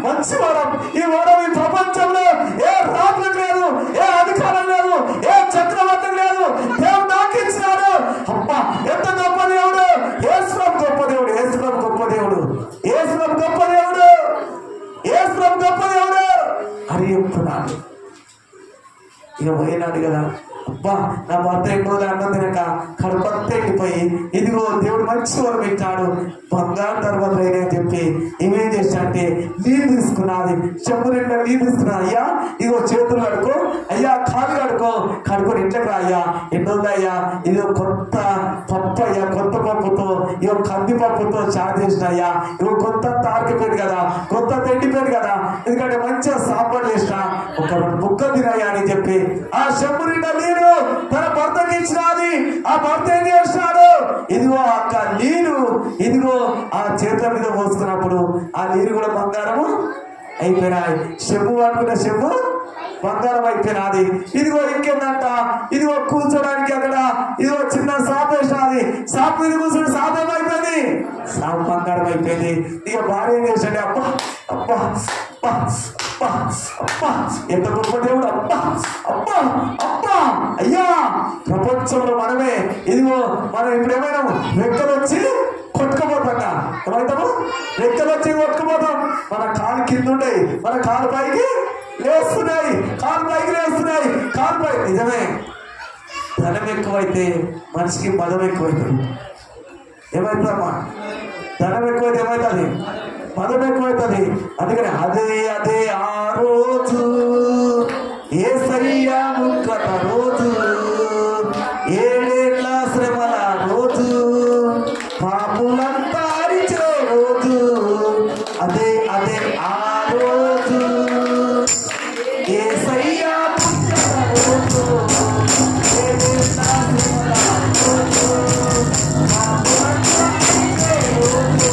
మంచి వరం, ఈ వరం ఈ ప్రపంచంలో ఏ రాజ్యం లేదు, ఏ అధికారం లేదు, ఏ చక్రవర్తి లేదు, దేవుడు నాకు ఇచ్చినాడు. అమ్మ ఎంత గొప్ప దేవుడు! యేసుప్రభు గొప్ప దేవుడు, యేసుప్రభు గొప్ప దేవుడు, యేసుప్రభు గొప్ప దేవుడు, యేసుప్రభు గొప్ప దేవుడు అని చెప్తున్నాడు. ఇక పోయినాడు కదా, అబ్బా నా భర్త ఎన్నో అన్నం తినక కడుపంతా ఎండిపోయి ఇదిగో దేవుడు మంచి వరం పెట్టాడు, బంగారు తర్వాత అయినా చెప్పి ఏమేం చేశాడంటే నీళ్ళు తీసుకున్నది, చెంబు నిండా నీళ్ళు తీసుకున్నా. అయ్యా ఇదిగో చేతులు కడుకో, అయ్యా కాలు కడుకో, కడుకొని ఇంట్లోకి అయ్యా ఎన్నోంది అయ్యా, ఇదిగో కొత్త పప్పు అయ్యా, కొత్త పప్పుతో ఇగో కందిపప్పుతో చారు చేసిన అయ్యా, ఇగో కొత్త తారికిపోయింది కదా, కొత్త ఎండిపోయింది కదా, ఎందుకంటే మంచిగా సాంబార్ చేసిన ఒక ముక్క తినయ్యా అని చెప్పి ఆ చెంబు నిండా నీరు తన భర్తకి ఇచ్చినది. ఆ భర్త ఏం చేస్తున్నాడు? ఇదిగో అక్క నీరు ఇదిగో ఆ చేతుల మీద పోసుకున్నప్పుడు ఆ నీరు కూడా బంగారము అయిపోయినాయి. చెప్పు పట్టుకున్న చెప్పు బంగారం అయిపోయినది. ఇదిగో ఇంకేందంట, ఇదిగో కూర్చోడానికి అక్కడ ఇదిగో చిన్న సాప్ వేసినది. సాప్ మీద కూర్చొని సాప్ ఏమైపోయింది, సాప్ బంగారం అయిపోయింది. ఇక భార్య ఏం చేశాడు, అబ్బా అబ్బా అబ్బా అబ్బా అబ్బా ఎంత గొప్ప దేవుడు, అబ్బా అబ్బా అబ్బా అయ్యా ప్రపంచంలో మనమే. ఇదిగో మనం ఇప్పుడు ఏమైనా రెక్కలు వచ్చి కొట్టుకుపోతాం, ఏమవుతాము, రెక్కలు వచ్చి కొట్టుకుపోతాం. మన కాలు కింద ఉంటాయి, మన కాలు పైకి లేస్తున్నాయి, కాలు పైకి లేస్తున్నాయి, కాలు పై. నిజమే, ధనం ఎక్కువైతే మనిషికి మదం ఎక్కువైతుంది. ఏమవుతుందమ్మా, ధనం ఎక్కువైతే ఏమవుతుంది, మదం ఎక్కువైతుంది. అందుకని అదే అదే ఆ రోజు యేసయ్య ముక్కట రోజు, ఏడేళ్ల శ్రమల రోజు, పాపులంతా అరిచే రోజు, అదే అదే ఆ రోజు యేసయ్య ముక్కట రోజు, ఏడేళ్ల శ్రమల రోజు, పాపులంతా అరిచే రోజు,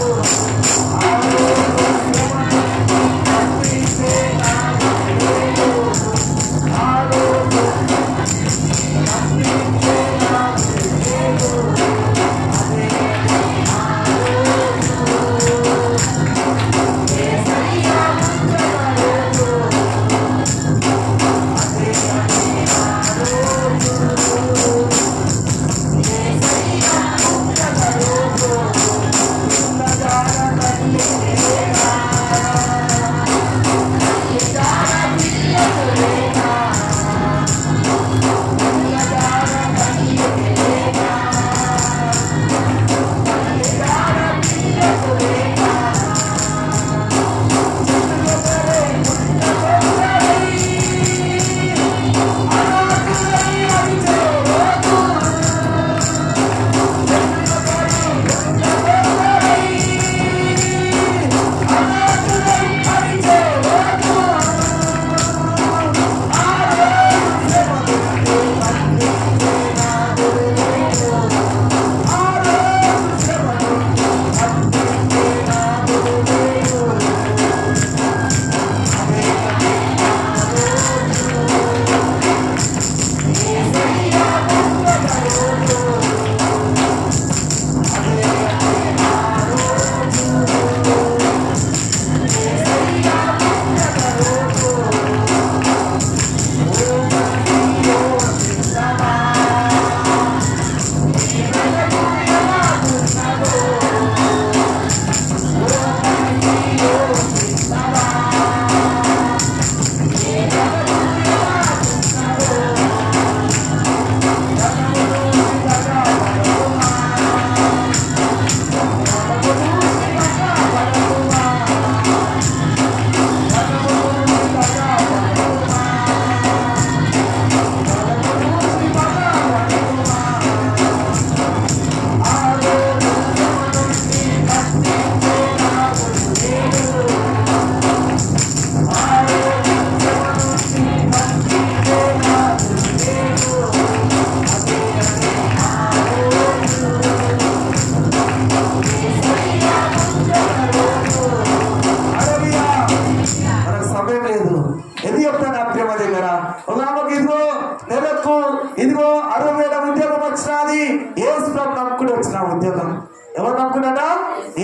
ఆ రోజు అరిచే ఆ రోజు ఇదిగో 60,000 ఉద్యోగం వచ్చినది. యేసు ప్రభు నమ్ముకుంటే వచ్చిన ఉద్యోగం. ఎవరు నమ్ముకున్నాడా?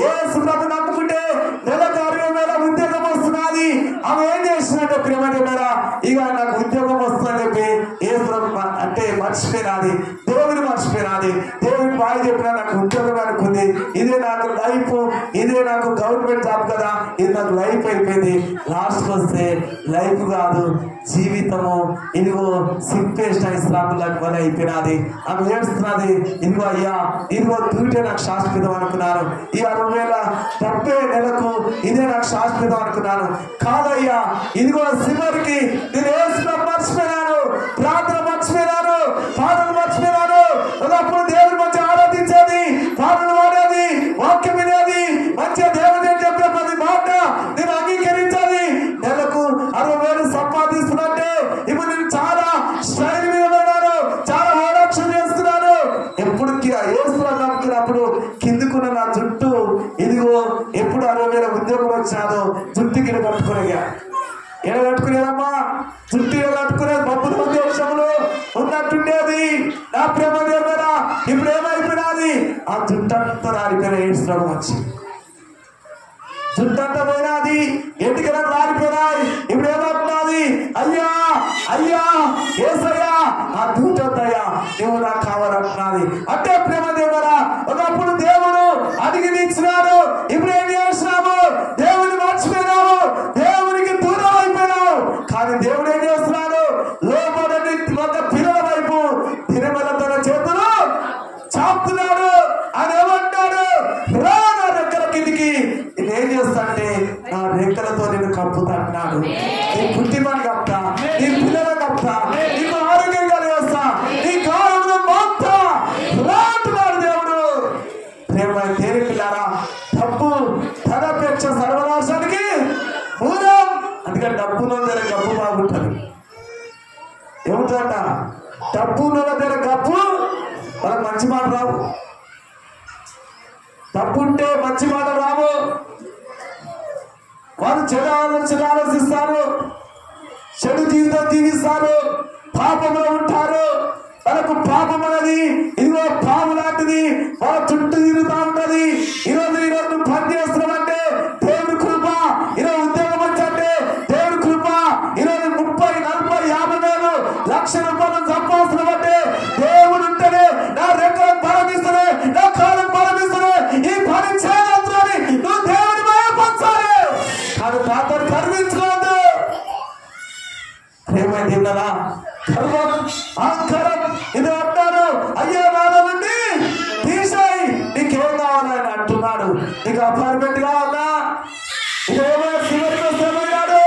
యేసు ప్రభు నమ్ముకుంటే నెలకు 60,000 ఉద్యోగం వస్తున్నది. ఆమె ఏం చేసినట్టు ప్రేమరా, ఇక నాకు ఉద్యోగం వస్తుందని చెప్పి యేసు ప్రభు అంటే మర్చిపోయినది, దేవుని మర్చిపోయినది. దేవుని బాగా చెప్పినా నాకు ఉద్యోగం అనుకుంది, ఇదే నాకు లైఫ్, ఇదే నాకు గవర్నమెంట్ జాబ్ కదా, ఇది నాకు లైఫ్ అయిపోయింది. లాస్ట్కి వస్తే లైఫ్ కాదు జీవితము. ఇదిగో సింపేషన్ ఇస్లాంలకు వల్ల అయిపోయినది. ఆమె ఏడుస్తున్నది, ఇదిగో అయ్యా ఇదిగో తూటే నాకు శాశ్వతం అనుకున్నాను, ఈ 60,000 డబ్బే నెలకు ఇదే నాకు శాశ్వతం అనుకున్నాను. కాదయ్యా, ఇదిగో చివరికి నేను యేసు మర్చిపోయినాను, ప్రార్థన మర్చిపోయినాను, పాటలు మర్చిపోయినాను. ఒకప్పుడు దేవుని మంచి ఆరాధించేది, పాటలు పాడేది, వాక్యం వినేది, మంచిగా దేవుని చెప్పే ప్రతి మాట నేను అంగీకరించాలి. నెలకు 60,000 సంపాదిస్తున్నట్టే ఇప్పుడు నేను చాలా స్టైల్ మీద ఉన్నాను, చాలా ఆలోచన చేస్తున్నాను. ఎప్పుడు నమ్ముకున్నప్పుడు కిందుకున్న నా జుట్టు ఇదిగో ఎప్పుడు 60,000 ఉద్యోగం వచ్చినాదో జుట్టు కింద పట్టుకునే చుట్టిగా కట్టుకునేది బొమ్మల ఉద్దేశంలో ఉన్నట్టుండేది నా ప్రేమ దేవుడా. ఇప్పుడు ఏమైపోయినది? ఆ జుట్టంతా రాలిపోయిన ఏడ్చడం వచ్చి జుట్టంతా పోయినది, ఎంటికలను రాలిపోయినాయి. ఇప్పుడు ఏమంటున్నది? అయ్యా అయ్యా ఏసయ్యా ఆ దూటద్దయ్యా నువ్వు నాకు కావాలంటున్నది. అంటే ప్రేమ దేవుడా, ఒకప్పుడు దేవుడు అడిగి ఇచ్చినాడు, ఇప్పుడు ఏం చేస్తున్నావు? దేవుని మర్చిపోయినావు, దేవునికి దూరం అయిపోయినావు. కానీ దేవుడు ఏం చేస్తున్నాడు? లోపలని ఒక పిల్లల వైపు తిరుమలతో చేతులు చాపుతున్నాడు. అని ఏమంటాడు? రా నా రెక్కల కిందికి. నేనేం చేస్తానంటే నా రెక్కలతో నేను కప్పుతా అన్నాడు. నీ కుటుంబాన్ని కప్తా, నీ పిల్లల కప్తా, నీకు ఆరోగ్యంగా చేస్తా, నీ కాలంలో మొత్తా రాటున్నాడు దేవుడు. ప్రేమ దేని పిల్లారా, డబ్బు ధనపేక్ష సర్వనాశానికి మూలం. అందుకని డబ్బులో దగ్గర గబ్బు బాగుంటుంది. ఏముంటుందట? డబ్బులో దగ్గర గబ్బు వాళ్ళకి మంచి మాట రావు. డబ్బుంటే మంచి మాట రావు. వారు చెడు ఆలోచిస్తారు, చెడు జీవితం జీవిస్తారు, పాపంలో ఉంటారు. వాళ్ళకు పాపం అనేది ఇదిగో పాము లాంటిది, వాళ్ళ చుట్టూ తిరుగుతూ ఉంటది. ఈరోజు పని చేస్తున్నామంటే దేవుడి కృప, ఈరోజు ఉద్యోగం వచ్చంటే దేవుడి కృప, ఈరోజు 30, 40, 50 వేలు, లక్ష రూపాయలు సంపాదిస్తున్నామంటే దేవుడు ఉంటేనే. నా రెక్కలు బలమిస్తూనే, నా కాలం బలమిస్తూనే ఈ పని చేయగలుగుతాని నువ్వు దేవుడి భయపరచాలి. కానీ నాతో గర్వించుకోవద్దు. ఏమైంది కదా? గర్వం, అహంకారం ఇది అంటారు. అయ్యో నాలో నుండి తీసేయి, నీకేం కావాలని అంటున్నాడు. నీకు అపార్ట్మెంట్ కావాలా? ఇదేమో శివరిగాడు,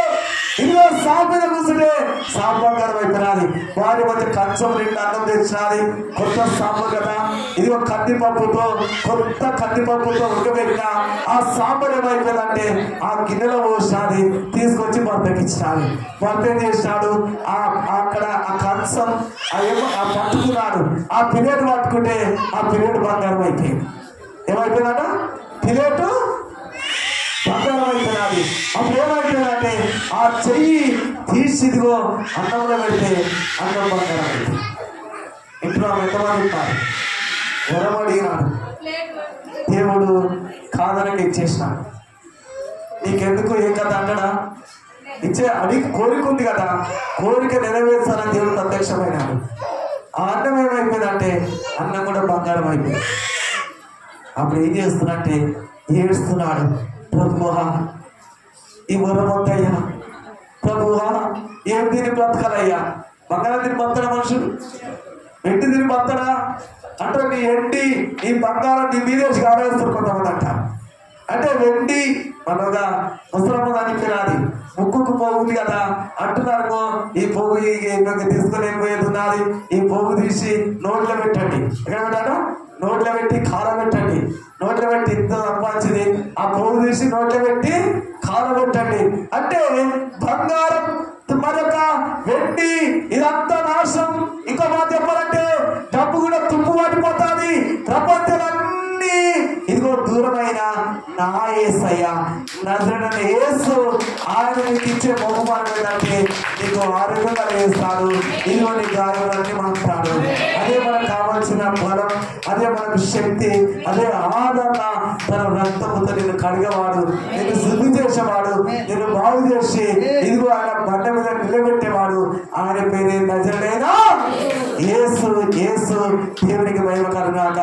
ఇదిగో సాపు మీద కూర్చుంటే సాపు బంగారం అయిపోయినది. వారి మధ్య కంచం నిండి అన్నం తెచ్చినది. కొత్త సాంబ కదా, ఇదిగో కందిపప్పుతో, కొత్త కందిపప్పుతో ఉడకబెట్టిన ఆ సాంబార్ ఏమైపోయిందంటే ఆ గిన్నెలో పోసినది, తీసుకొచ్చి భర్తకి ఇచ్చినాడు. భర్త ఏం చేసినాడు? అక్కడ ఆ కంచం ఆ పట్టుకున్నాడు. ఆ పిలేట్ పట్టుకుంటే ఆ పిలేట్ బంగారం అయిపోయింది. ఏమైపోయిందట? పిలేటు బంగారం అయిపోయినది. అప్పుడు ఏమైపోయిందంటే ఆ చెయ్యి తీసిదిగో అన్నంలో పెడితే అన్నం బంగారం అయిపోయింది. ఇంట్లో ఎంతమంది ఉంటారు? వరం అడిగినాడు, దేవుడు కాదనకి ఇచ్చేసినాడు. నీకెందుకు ఏ కథ అంటడా? ఇచ్చే అడిగి కోరిక ఉంది కదా, కోరిక నెరవేర్చాలని దేవుడు ప్రత్యక్షమైనాడు. ఆ అన్నం ఏమైపోయిందంటే అన్నం కూడా బంగారం అయిపోయింది. అప్పుడు ఏం చేస్తున్నట్టే ఏడుస్తున్నాడు. ప్రభువా ఈ వరం వద్దయ్యా, ప్రభువా ఏం తిని బ్రతకాలయ్యా? బంగారం తిని బతకడా మనుషులు? వెండి తిని బతకడా? అంటే నీ ఎండి నీ బంగారం నీ మీదేసి కావేస్తారు కొంతమంది అంట. అంటే వెండి మనగా ముసలమ్మ దానికి రాది, ముక్కుకు పోగుంది కదా అంటున్నారు. ఈ పోగు తీసుకుని పోయేది ఉన్నది, ఈ పోగు తీసి నోట్లో పెట్టండి. ఎక్కడ పెట్టాడు? నోట్లో పెట్టి కాల పెట్టండి. నోట్లో పెట్టి ఇంత సంపాదించింది ఆ పోగు తీసి నోట్లో పెట్టి కాల పెట్టండి. అంటే బంగారం మరొక వెండి ఇదంతా నాశనం. ఇంకో మాట చెప్పాలంటే డబ్బు కూడా తుప్పు పడిపోతుంది. ప్రపంచాలన్నీ ఇదిగో దూరమైన నా యేసయ్య నజరేయుడైన యేసు ఆయన నీకు ఇచ్చే బహుమానం ఏంటంటే నీకు ఆరోగ్యంగా వేస్తాడు. ఇదిగో నీ గాయాలన్నీ మాట్లాడు. అదే మనకు కావాల్సిన బలం, అదే మనకు శక్తి, అదే ఆదరణ. తన రక్తముతో నేను కడిగేవాడు, నేను శుద్ధి చేసేవాడు, నేను బాగు చేసి ఇదిగో ఆయన బండ మీద నిలబెట్టేవాడు. ఆయన పేరే నజరేయుడైన యేసు. యేసు దేవునికి మహిమ కలుగాక.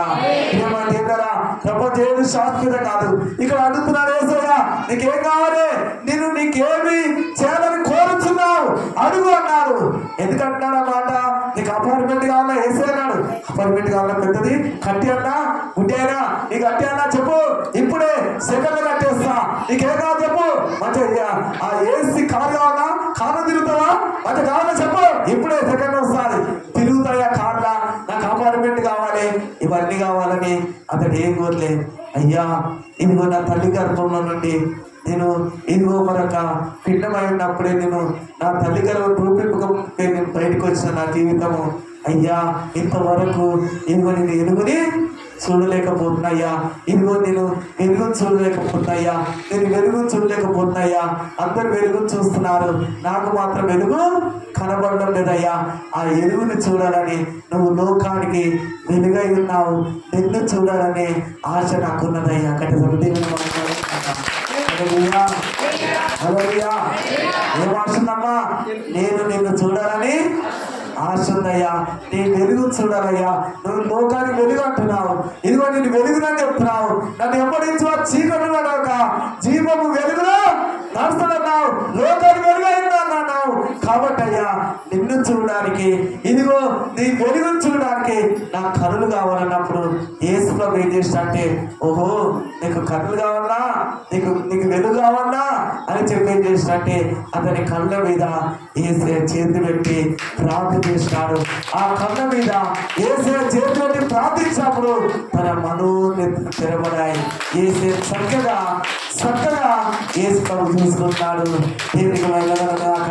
దేవుడా ప్రపంచం ఏది శాశ్వత కాదు. ఇక్కడ అడుగుతున్నాడు యేసయ్య నీకేం కావాలి? నేను నీకేమి చేయాలని కోరుతున్నావు అడుగు అన్నాడు. ఎందుకంటున్నాడు ఆ మాట? నీకు అపార్ట్మెంట్ కావాలా? యేసయ్య అన్నాడు. అపార్ట్మెంట్ కావాలా? పెద్దది కట్టి అన్నా ఉంటే అయినా నీకు కట్టి అన్నా చెప్పు, ఇప్పుడే సెకండ్ కట్టేస్తా. నీకేం కావాలి చెప్పు. మంచిగా ఆ ఏసీ కారు కావాలా? కారు తిరుగుతావా? మంచిగా కావాలా చెప్పు, ఇప్పుడే సెకండ్ వస్తుంది. తిరుగుతాయా కార్లా? నాకు అపార్ట్మెంట్ కావాలి, ఇవన్నీ కావాలని అతడు ఏం కోరలే. అయ్యా ఇదిగో నా తల్లి గర్భంలో నుండి నేను ఇదిగో మరొక పిండమై ఉన్నప్పుడే నేను నా తల్లి గర్భం రూపింపకపోతే నేను బయటకు వచ్చిన నా జీవితము. అయ్యా ఇంతవరకు ఇదిగో నేను ఎలుగుని చూడలేకపోతున్నాయ్యా. ఇదిగో నేను వెలుగును చూడలేకపోతున్నాయ్యా, నేను వెలుగును చూడలేకపోతున్నాయ్యా. అందరు వెలుగును చూస్తున్నారు, నాకు మాత్రం వెలుగు కనబడడం లేదయ్యా. ఆ వెలుగుని చూడాలని నువ్వు లోకానికి వెలుగై ఉన్నావు, నిన్ను చూడాలని ఆశ నాకున్నదయ్యా. ఏం ఆశ ఉందమ్మా? నేను నిన్ను చూడాలని ఆశ ఉందయ్యా. నీ వెలుగు చూడాలయ్యా. నువ్వు లోకానికి వెలుగు అంటున్నావు, ఇదిగో నేను వెలుగునని చెప్తున్నావు. నన్ను ఎప్పటించి చీకటి నడవక జీవము వెలుగులో నడుస్తున్నావు, లోకానికి వెలుగైందా అన్నావు. కాబట్టి అయ్యా నిన్ను చూడడానికి, ఇదిగో నీ వెలుగును చూడడానికి నా కనులు కావాలన్నప్పుడు యేసులో ఏం చేసినట్టే, ఓహో నీకు కనులు కావాలా, నీకు వెలుగు కావాలా అని చెప్పి ఏం చేసినట్టే అతని కళ్ళ మీద ఏసే చేతి పెట్టి ప్రార్థన చేసినాడు. ఆ కళ్ళ మీద ఏసే చేతి పెట్టి ప్రార్థించినప్పుడు తన మనోనేత్రులు తెరబడాయి. ఏసే చక్కగా ఏసు ప్రభు చూసుకుంటాడు. దేవునికి వెళ్ళగలగాక.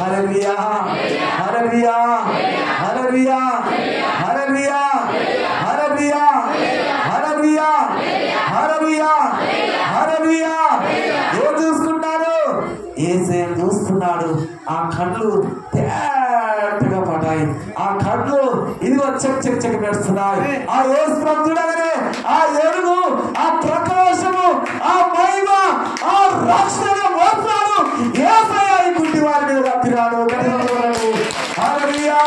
హల్లెలూయా, హల్లెలూయా, హల్లెలూయా, హల్లెలూయా, హల్లెలూయా, హల్లెలూయా, హల్లెలూయా, హల్లెలూయా. ఏం చూసుకుంటాడు? ఏసే చూస్తున్నాడు. ఆ కళ్ళు తేటగా పడ్డాయి, ఆ కళ్ళు ఇదిగో చెక్ పెడుతున్నాయి. ఆ యేసు ప్రభు చూడగానే ఆ ఎరుగు, ఆ ప్రకాశము, ఆ మహిమ, ఆ రక్షణ వస్త్రాలు యేసయ్య ఈ గుడ్డి వారి మీద కప్పినాడు. హల్లెలూయా.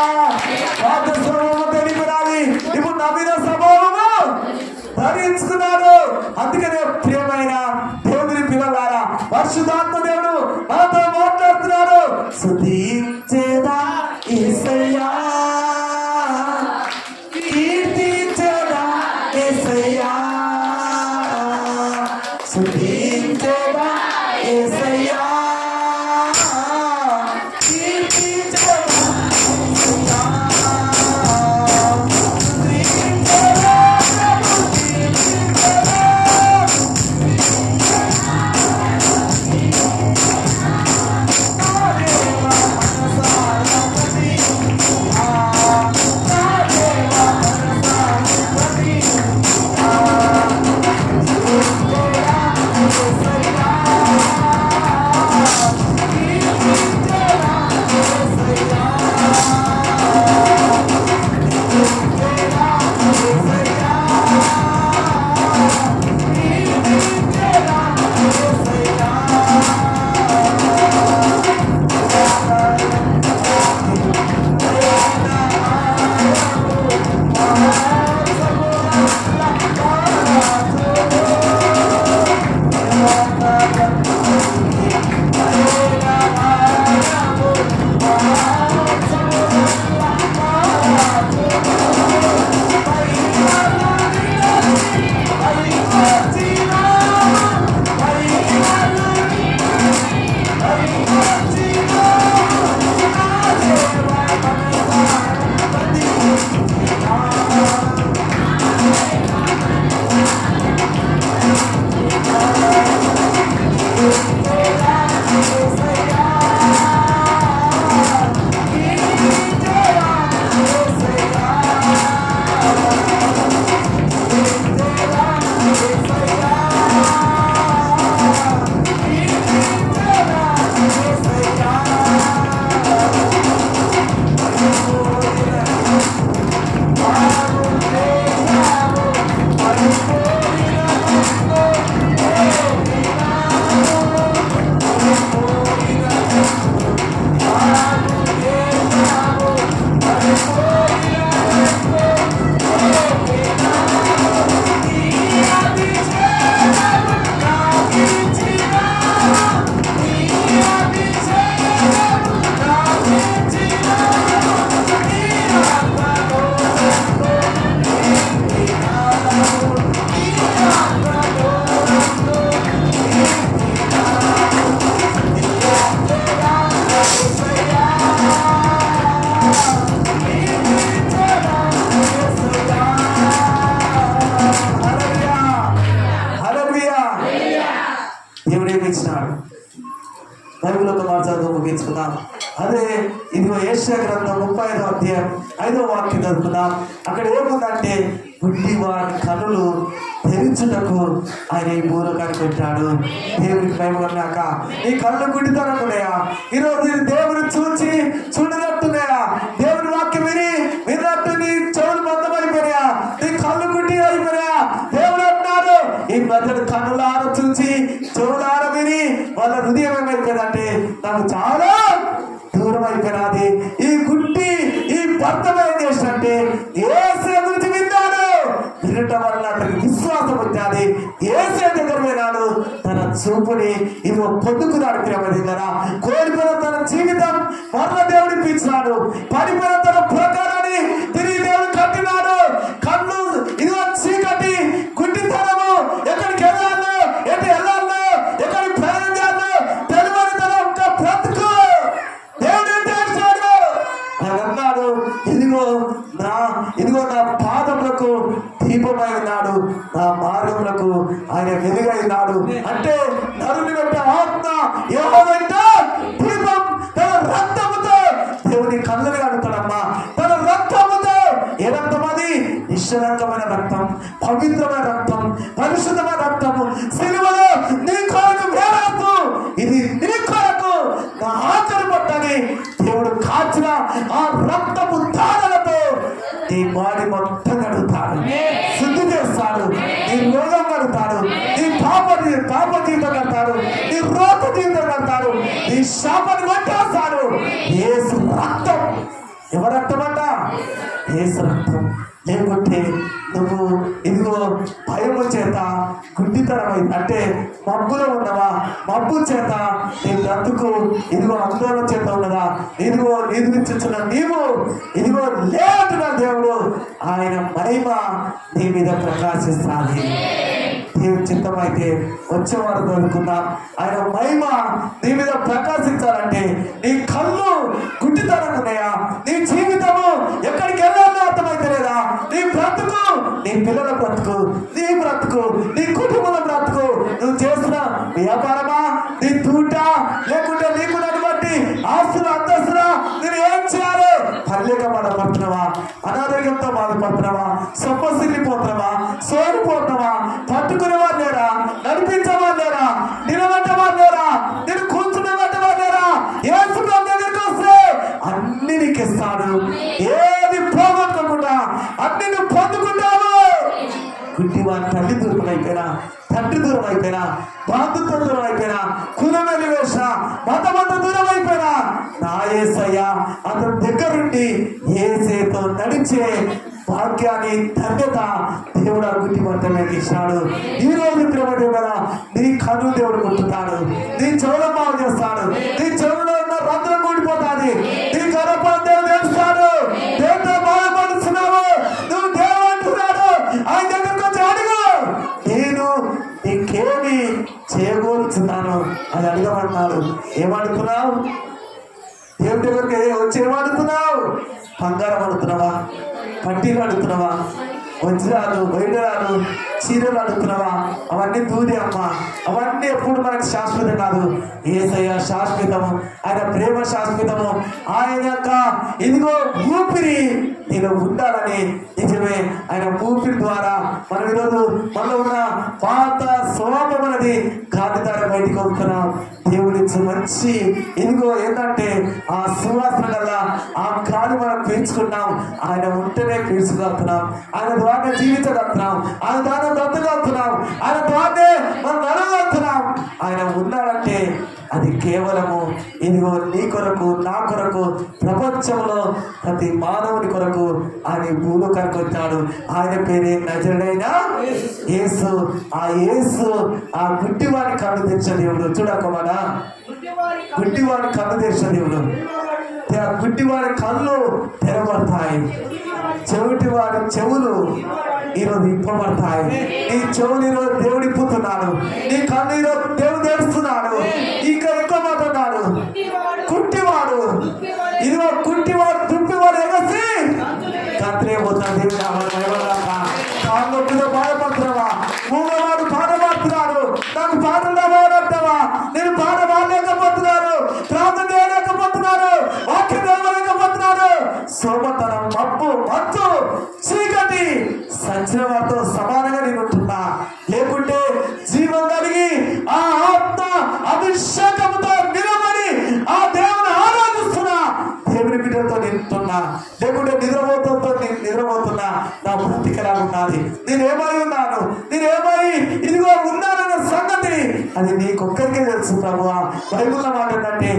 పాత స్వభావం తెలిపినాలి, ఇప్పుడు నవీన స్వభావము ధరించుకున్నాడు. అందుకనే ప్రియమైన దేవుని పిల్లలారా, పరిశుద్ధాత్మ దేవుడు మనతో మాట్లాడుతున్నాడు. స్తుతించేదా యేసయ్యా, కీర్తించేదా యేసయ్యా, స్తుతించేదా యేసయ్యా, కీర్తించేదా యేసయ్యా, స్తుతించేదా ఇదిగో యెషయా గ్రంథం 35వ అధ్యాయం 5వ వాక్యం చదువుకుందాం. అక్కడ ఏముందంటే గుడ్డి వారి కనులు తెరించుటకు ఆయన ఈ భూలోకానికి పెట్టాడు. దేవునికి భయమన్నాక నీ కళ్ళు గుడ్డితనమున్నాయా? ఈరోజు దేవుని చూచి చూడనట్టున్నాయా? దేవుని వాక్యం వినట్టు నీ చెవులు బంధమైపోయినాయా? నీ కళ్ళు గుడ్డి అయిపోయినాయా? దేవుడు అంటున్నాడు, ఈ ప్రజలు కన్నులార చూచి చెవులార విని వాళ్ళ హృదయం ఏమైపోయిందంటే నాకు చాలా దూరం అయిపోయినది. ఈ గుడ్డి ఈ భర్తం ఏం చేసినట్టే యేసు గురించి విన్నాడు. వినటం వల్ల అతనికి విశ్వాసం వచ్చాది. యేసు దగ్గర పోయినాడు. తన చూపుని ఇదిగో పొద్దుకున్నాడు. ప్రేమ దగ్గర కోల్పోయిన తన జీవితం మరల దేవుడు ఇప్పించినాడు. పడిపోయిన తన ప్రకారాన్ని తిరిగి దేవుడు కట్టినాడు. కన్ను ఇదిగో చీకటి గుడ్డితనము ఎక్కడికి వెళ్ళాలో ఎటు వెళ్ళాలో ఎక్కడికి ప్రయాణం చేయాలో తెలియని తన ఒక్క బ్రతుకు దేవుడు చేశాడు. అన్నాడు ఇదిగో నా పాదములకు దీపమై ఉన్నాడు, నా మార్గములకు ఆయన వెలుగై ఉన్నాడు. అంటే నరుని వెంట ఆత్మ యెహోవా దీపం తన రక్తముతో దేవుని కళ్ళని కడుతాడమ్మా. తన రక్తముతో ఏ రక్తం అది? నిశ్చలమైన రక్తం, పవిత్రమైన రక్తం, పరిశుద్ధమైన రక్తము. సిలువలో నీ కొరకు వేలాడుతూ ఇది నీ కొరకు నా ఆఖరి పట్టని దేవుడు కాచిన ఆ రక్తపు ధారలతో నీ బాడీ మొత్తం కడుగుతాడు, శుద్ధి చేస్తాడు. నీ రోగం కడుగుతాడు, నీ పాప జీవితం కడతాడు, నీ రోగ జీవితం కడతాడు, నీ శాపాన్ని కొట్టేస్తాడు. యేసు రక్తం. ఎవరు రక్తం అంట? యేసు రక్తం. లేకుంటే నువ్వు ఇదిగో భయము చేత గుడ్డితనమైంది అంటే మబ్బులో ఉన్నవా? మబ్బు చేత నీ బ్రతుకు ఇదిగో ఆందోళన చేత ఉన్నదా? ఇదిగో నిద్రించున్న నీవు ఇదిగో లేదంటున్నా దేవుడు. ఆయన మహిమ నీ మీద ప్రకాశిస్తాది. దేవుని చిత్తం అయితే వచ్చేవారు చదువుకుందాం. ఆయన మహిమ నీ మీద ప్రకాశించాలంటే నీ కళ్ళు గుడ్డితనం ఉన్నాయా? నీ జీవితము ఎక్కడికి వెళ్ళాలో అర్థమైతే లేదా? నీ బ్రతుకు, నీ పిల్లల బ్రతుకు, నీ బ్రతుకు, నీ కుటుంబం బ్రతుకు, నువ్వు చేసిన వ్యాపారమా, నీ తూట, లేకుంటే నీకున్నటువంటి ఆస్తులు అంతస్తులా నేను ఏం చేయాలి? పర్లేక బాధపడుతున్నావా? అనారోగ్యంతో బాధపడుతున్నావా? సొప్పసిల్లిపోతున్నావా? సోరిపోతున్నావా? పట్టుకునేవారు లేరా? నడిపించేవారు లేరా? నిలబెట్టేవారు లేరా? నేను కూర్చునేవారు లేరా? యేసు దగ్గరికి వస్తే అన్ని నీకు ఇస్తాడు. ఏది పోగొట్టుకోకుండా అన్ని నువ్వు పొందుకుంటావు. గుడ్డి వారి తల్లి దూరం అయిపోయినా, తండ్రి దూరం అయిపోయినా, బాంధుత్వం దూరం అయిపోయినా, కులం వెలివేసిన మతమంతా దూరం అయిపోయినా నా యేసయ్య అతని దగ్గరుండి యేసుతో నడిచే భాగ్యాన్ని ధన్యత దేవుడు ఆ గుడ్డి మంటలోకి ఇచ్చాడు. ఈ రోజు ప్రేమ దేవుడ నీ కన్ను దేవుడు కొట్టుతాడు, నీ చెవుల బాగు చేస్తాడు, నీ చెవులో ఉన్న రంధ్రం కూడిపోతాది, నీ గర్భం దేవుడు తెలుస్తాడు. దేవుడితో బాధపడుతున్నావు, నువ్వు దేవుడు అంటున్నాడు. ఆయన దగ్గరకు వచ్చి అడుగు, నేను నీకేమి చేయగోరుచున్నాను అని అడగమన్నాడు. ఏమడుగుతున్నావు? దేవుడి దగ్గరికి వచ్చి ఏమడుగుతున్నావు? బంగారం అడుగుతున్నావా? పట్టీలు అడుగుతున్నావా? వజ్రాలు, వైడరాలు, చీరలు అడుగుతున్నావా? అవన్నీ దూదే అమ్మా. అవన్నీ ఎప్పుడు మనకు శాశ్వతం కాదు. యేసయ్య శాశ్వతము, ఆయన ప్రేమ శాశ్వతము. ఆయన యొక్క ఇదిగో ఊపిరి నేను ఉండాలని నిజమే. ఆయన ఊపిరి ద్వారా మనం ఈరోజు మనలో ఉన్న పాత స్వభావం అనేది గాలి ద్వారా బయటకు వస్తున్నాం. దేవుడి మంచి ఇదిగో ఏంటంటే ఆ సువాసన గల ఆ గాలి మనం పీల్చుకున్నాం. ఆయన ఉంటేనే పీల్చుకెళ్తున్నాం, ఆయన ద్వారా జీవితగలుగుతున్నాం, ఆయన ద్వారా బ్రతకగలుగుతున్నాం, ఆయన ద్వారానే మనం నడగలుగుతున్నాం. ఆయన ఉన్నాడంటే అది కేవలము ఇదిగో నీ కొరకు, నా కొరకు, ప్రపంచంలో ప్రతి మానవుని కొరకు ఆయన భూలోకానికి వచ్చాడు. ఆయన పేరే నజరుడైన యేసు. ఆ యేసు ఆ గుడ్డివాడి కన్ను తెచ్చే దేవుడు. చూడకమాడా, గుడ్డివాడి కన్ను తెచ్చే దేవుడు. గుడ్డివాడి కళ్ళు తెరబడతాయి, చెవిటివాడి చెవులు ఈరోజు ఇప్పబడతాయి. నీ చెవులు ఈరోజు దేవుడు ఇప్పుతున్నాడు, నీ కళ్ళు ఈరోజు దేవుడు తెరుస్తున్నాడు. ఇంకా ఎక్కువ మాట్లాడు. కుట్టివాడు ఇదిగో కుట్టివాడు దుప్పివాడు ఎగసి కత్తిరేపోతున్నాడు. దేవుడు బాధపడుతున్నావా? మూగవాడు బాధపడుతున్నాడు. నాకు పాటలు వాడంటావా? నేను పాట వాడలేకపోతున్నాను, ప్రార్థన చేయలేకపోతున్నాను, వాక్యం చచ్చిన వారితో సమానంగా నేను ఉంటున్నా, లేకుంటే జీవం కలిగి ఆ ఆత్మ అభిషేకంతో నిలబడి ఆ దేవుని ఆరాధిస్తున్నా, దేవుని బిడ్డలతో నింటున్నా, లేకుంటే నిద్రపోతున్నా. నా బ్రతికలా ఉన్నది, నేనేమై ఉన్నాను, నేనేమై ఇదిగో ఉన్నానన్న సంగతి అది నీకొక్కరికే తెలుసు ప్రభువా. బైబిల్లో మాట ఏంటంటే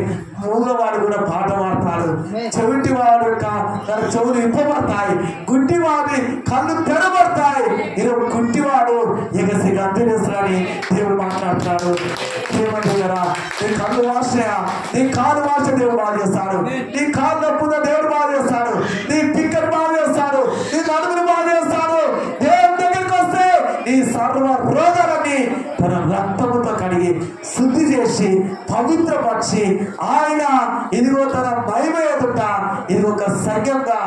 మూగవాడు కూడా పాట పాడతాడు, చెవిటి వాడు తన చెవులు ఇప్పబడతాయి, గుడ్డివాడి కళ్ళు తెరబడతాయి. ఈరోజు గుడ్డివాడు ఎగసి గంతులేస్తాడని దేవుడు మాట్లాడుతున్నాడు. ఏమంటే కదా, నీ కళ్ళు వాసనయా, నీ కాలు వాసన దేవుడు బాగా చేస్తాడు, నీ కాలు నొప్పున దేవుడు బాగా చేస్తాడు, నీ పిక్కను బాగా చేస్తాడు, నీ నడుమును బాగా చేస్తాడు. దేవుడి దగ్గరికి వస్తే నీ సర్వ రోగాలన్నీ తన రక్తముతో కడిగి శుద్ధి చేసి పవిత్రపరిచి ఆయన ఇదిగో తన మహిమ ఎదుట ఇది ఒక సంఘంగా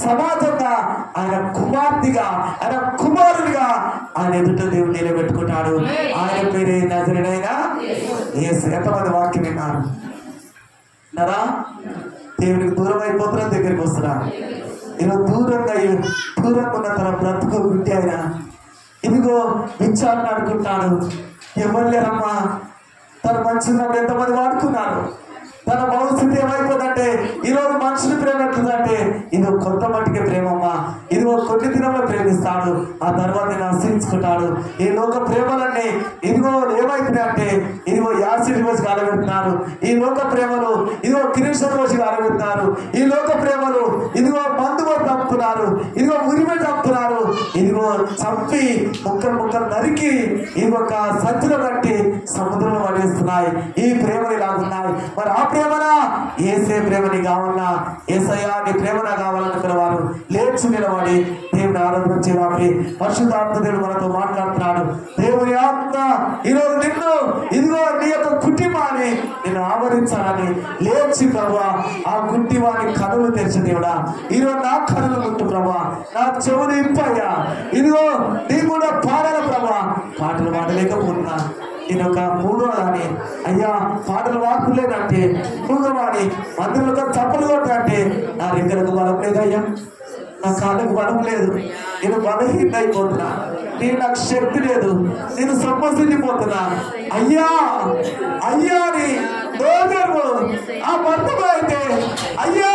సమాజంగా ఆయన కుమార్తెగా ఆయన కుమారుడిగా ఆయన ఎదుట దేవుడు నిలబెట్టుకుంటాడు. ఆయన పేరే నజరేయుడైన యేసు. ఎంతమంది వాక్యం విన్నారు? నరా దేవునికి దూరం అయిపోతున్నా, దగ్గరికి వస్తున్నా. ఈరోజు దూరంగా ఉన్న తన బ్రతుకు గుడ్డి ఆయన ఇదిగో విచారణ అనుకుంటాడు. ఎవరు లేరమ్మా, తన మనుషులు ఎంతమంది వాడుకున్నారు. తన భవిష్యత్తు ఏమైపోతుందంటే ఈరోజు మనుషులు ప్రేమ ఎట్లుందంటే ఇది కొత్త మట్టికి ప్రేమమ్మా, ఇది కొన్ని దినంలో ప్రేమిస్తాడు, ఆ తర్వాత నేను ఆశ్రయించుకుంటాడు. ఈ లోక ప్రేమలన్నీ ఇదిగో ఏమైతున్నాయంటే ఇదిగో యాసిడ్ రోజు కాలబెడుతున్నారు, ఈ లోక ప్రేమలు ఇదిగో కిరీషం రోజు కాలబెడుతున్నారు, ఈ లోక ప్రేమలు ఇదిగో మందుగో చంపుతున్నారు, ఇదిగో ఉరిమే చంపుతున్నారు, ఇదిగో చంపి ముక్కలు నరికి ఇది ఒక సంచులు కట్టి సముద్రంలో పడేస్తున్నాయి. ఈ ప్రేమలు ఇలాగున్నాయి. మరి ఆ ప్రేమనా ఏసే ప్రేమ నీ కావాలన్నా, ఏసయ్యా నీ ప్రేమనా కావాలనుకున్న వారు లేచి నిలబడి దేవుని ఆరాధన చేయాలి. పరిశుద్ధాత్మ దేవుడు మనతో మాట్లాడుతున్నాడు. దేవుని ఆత్మ ఈరోజు నిన్ను ఇదిగో నీ యొక్క కుటుంబాన్ని నిన్ను ఆవరించాలని లేచి ప్రభువా ఆ కుటుంబాన్ని కనులు తెరిచి దేవుడా ఈరోజు నా కనులు ముట్టు ప్రభువా, నా చెవులు ఇంపయ్యా, ఇదిగో నీ కూడా పాడాల ప్రభువా. పాటలు పాడలేకపోతున్నా, నేను ఒక మూడో దాని అయ్యా పాటలు వాడుకోలేదంటే మూగవాడి మందులుగా చప్పలు కొట్టంటే నా రెక్కలకు బలం లేదయ్యా, నా కాళ్ళకు బలం లేదు, నేను బలహీన అయిపోతున్నా, నేను నాకు శక్తి లేదు, నేను సమ్మసిల్లిపోతున్నా అయ్యా అయ్యా అని ఆ భర్తలో అయితే అయ్యా